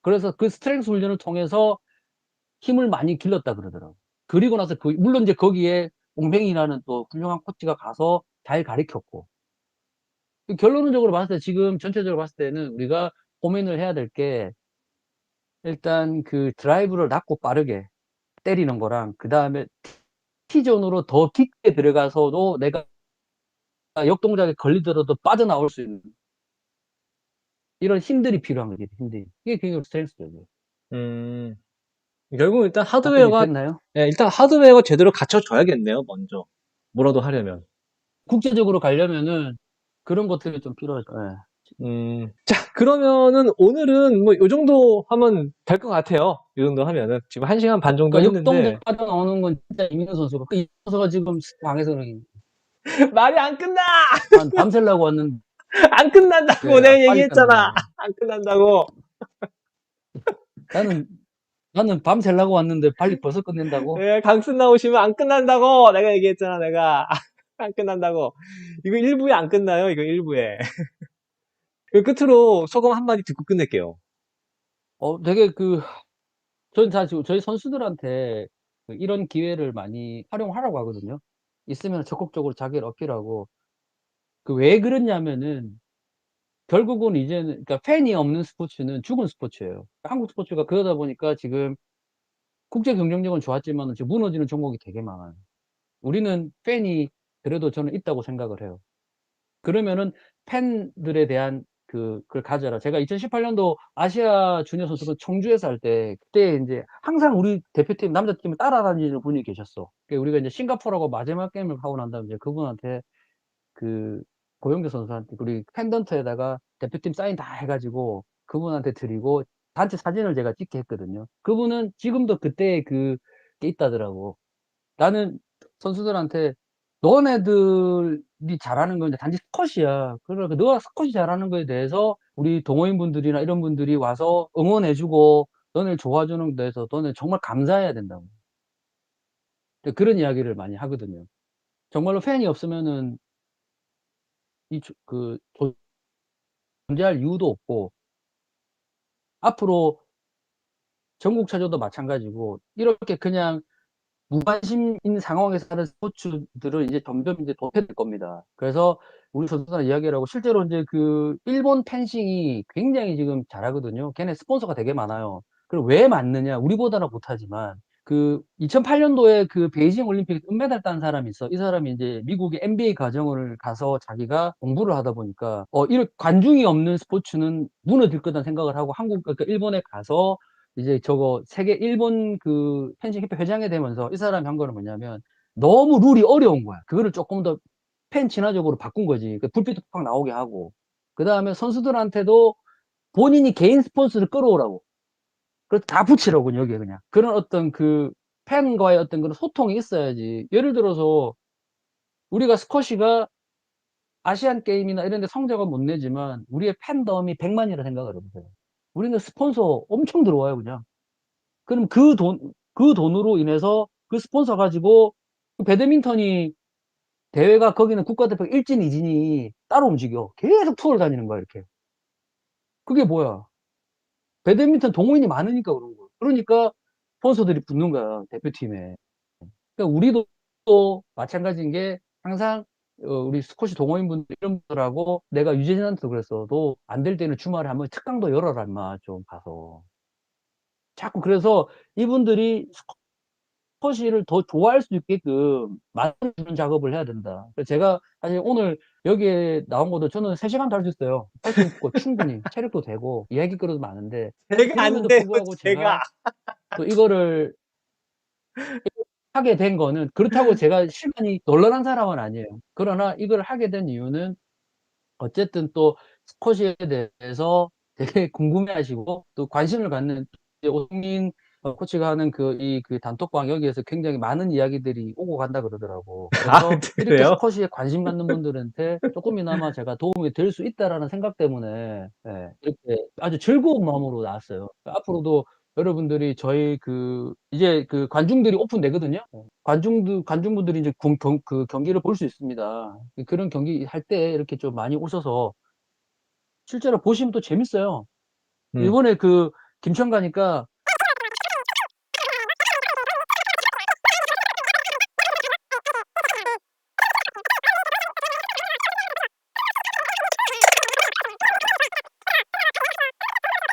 그래서 그 스트렝스 훈련을 통해서 힘을 많이 길렀다 그러더라고. 그리고 나서 물론 이제 거기에 옹뱅이라는 또 훌륭한 코치가 가서 잘 가르쳤고. 결론적으로 봤을 때 지금 전체적으로 봤을 때는 우리가 고민을 해야 될 게 일단 드라이브를 낮고 빠르게 때리는 거랑 그 다음에 T존으로 더 깊게 들어가서도 내가 역동작에 걸리더라도 빠져나올 수 있는 이런 힘들이 필요한 거지, 힘들이. 이게 굉장히 스트렝스죠. 음, 결국 일단 답변이 하드웨어가, 됐나요? 예, 일단 하드웨어가 제대로 갖춰져야겠네요, 먼저. 뭐라도 하려면. 국제적으로 가려면은 그런 것들이 좀 필요하죠. 예. 자, 그러면은 오늘은 뭐 요 정도 하면 될 것 같아요. 이 정도 하면은. 지금 1시간 반 정도 그러니까 했는데, 역동작 빠져나오는 건 진짜 이민호 선수가. 이 선수가 지금 방에서 말이 안 끝나! 밤새려고 왔는데 안 끝난다고 내가 빨리 얘기했잖아. 끝나네. 안 끝난다고. 나는 밤새려고 왔는데 빨리 벌써 끝낸다고? 예, 강슨 나오시면 안 끝난다고 내가 얘기했잖아, 내가. 안 끝난다고. 이거 1부에 안 끝나요, 이거 1부에. 그 끝으로 소감 한마디 듣고 끝낼게요. 되게 전 사실 저희 선수들한테 이런 기회를 많이 활용하라고 하거든요. 있으면 적극적으로 자기를 어필하고. 왜 그러냐면은 결국은 이제는, 그러니까 팬이 없는 스포츠는 죽은 스포츠예요. 한국 스포츠가 그러다 보니까 지금 국제 경쟁력은 좋았지만 지금 무너지는 종목이 되게 많아요. 우리는 팬이 그래도 저는 있다고 생각을 해요. 그러면은 팬들에 대한 그걸 가져라. 제가 2018년도 아시아 주니어 선수권 청주에서 할 때 그때 인제 항상 우리 대표팀 남자팀을 따라다니는 분이 계셨어. 그 우리가 이제 싱가포르하고 마지막 게임을 하고 난 다음에 이제 그분한테 그 고영재 선수한테 우리 펜던트에다가 대표팀 사인 다 해 가지고 그분한테 드리고 단체 사진을 제가 찍게 했거든요. 그분은 지금도 그때의 그게 있다더라고. 나는 선수들한테 "너네들이 잘하는 건 이제 단지 스쿼시야. 그러니까 너가 스쿼시 잘하는 거에 대해서 우리 동호인분들이나 이런 분들이 와서 응원해 주고 너네를 도와주는 데서 너네 정말 감사해야 된다."고. 그런 이야기를 많이 하거든요. 정말로 팬이 없으면은 이 존재할 이유도 없고 앞으로 전국체조도 마찬가지고 이렇게 그냥 무관심인 상황에서 하는 스포츠들은 이제 점점 이제 도태될 겁니다. 그래서 우리 선수단 이야기를 하고 실제로 인제 일본 펜싱이 굉장히 지금 잘하거든요. 걔네 스폰서가 되게 많아요. 그리고 왜 많느냐? 우리보다는 못하지만 2008년도에 베이징 올림픽에서 은메달 딴 사람이 있어. 이 사람이 인제 미국의 NBA 가정을 가서 자기가 공부를 하다 보니까 이런 '관중이 없는 스포츠는 무너질 거다.'는 생각을 하고 그러니까 일본에 가서 이제 세계 일본 펜싱 협회 회장이 되면서 이 사람이 한 거는 뭐냐면 너무 룰이 어려운 거야. 그거를 쪼끔 더 팬 친화적으로 바꾼 거지. 불빛도 팍 나오게 하고. 그다음에 선수들한테도 본인이 개인 스폰서를 끌어오라고. 그래서 다 붙이라고 여기에 그냥. 그런 어떤 팬과의 어떤 그런 소통이 있어야지. 예를 들어서 우리가 스쿼시가 아시안 게임이나 이런 데 성적은 못 내지만 우리의 팬덤이 100만 이라 생각을 해 보세요. 우리는 스폰서 엄청 들어와요 그냥. 그럼 그 돈으로 인해서 그 스폰서 가지고 배드민턴이 대회가 거기는 국가대표 1 진, 2 진이 따로 움직여. 계속 투어를 다니는 거야 이렇게. 그게 뭐야? 배드민턴 동호인이 많으니까 그런 거야. 그러니까 스폰서들이 붙는 거야 대표팀에. 그러니까 우리도 또 마찬가지인 게 항상 우리 스쿼시 동호인분들 이런 분들하고 내가 유재진한테도 그랬어. "너 안 될 때는 주말에 한번 특강도 열어라 임마 좀 가서." 자꾸 그래서 이분들이 스쿼시를 더 좋아할 수 있게끔 만들어주는 작업을 해야 된다. 그래서 제가 사실 오늘 여기에 나온 것도 저는 3 시간도 할 수 있어요. 할 수 있고 충분히 체력도 되고 이야깃거리도 많은데 제가 안 그럼에도 돼요, 불구하고 제가. 제가 또 이거를 하게 된 거는 그렇다고 제가 실력이 놀라운 사람은 아니에요. 그러나 이걸 하게 된 이유는 어쨌든 또 스쿼시에 대해서 되게 궁금해하시고 또 관심을 갖는 이제 오승민 코치가 하는 단톡방 여기에서 굉장히 많은 이야기들이 오고 간다 그러더라고. 아, 그래서 이렇게 그래요? 스쿼시에 관심 갖는 분들한테 쪼끔이나마 제가 도움이 될 수 있다라는 생각 때문에 이렇게 아주 즐거운 마음으로 나왔어요. 앞으로도 여러분들이 저희 이제 관중들이 오픈되거든요. 관중분들이 이제 경기를 볼 수 있습니다. 그런 경기 할 때 이렇게 좀 많이 오셔서 실제로 보시면 또 재밌어요. 음. 이번에 김천 가니까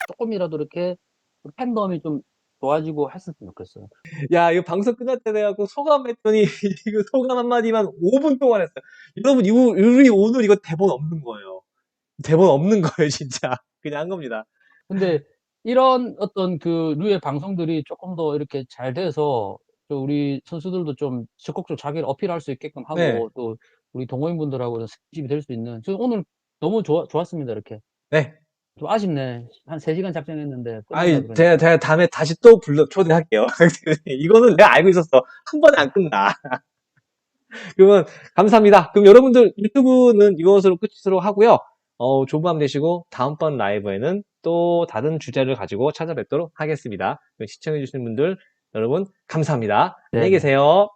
쪼끔이라도 이렇게 팬덤이 좀 좋아지고 했으면 좋겠어요. 야, 이거 방송 끝날 때 돼 갖고 소감했더니 이거 소감 한마디만 5분 동안 했어요. 여러분, 우리 오늘 이거 대본 없는 거예요. 대본 없는 거예요, 진짜. 그냥 한 겁니다. 근데 이런 어떤 류의 방송들이 쪼끔 더 이렇게 잘 돼서 또 우리 선수들도 좀 적극적으로 자기를 어필할 수 있게끔 네. 하고 또 우리 동호인분들하고도 스킨십이 될 수 있는 저는 오늘 너무 좋았습니다 이렇게. 네. 좀 아쉽네. 한 3 시간 작정했는데 끝난다 아이, 제가, 그러니까. 제가 다음에 다시 또 초대할게요. 이거는 내가 알고 있었어. 한 번에 안 끝나. 그러면, 감사합니다. 그럼 여러분들 유튜브는 이것으로 끝으로 하고요. 좋은 밤 되시고, 다음번 라이브에는 또 다른 주제를 가지고 찾아뵙도록 하겠습니다. 시청해주시는 분들, 여러분, 감사합니다. 안녕히 네네. 계세요.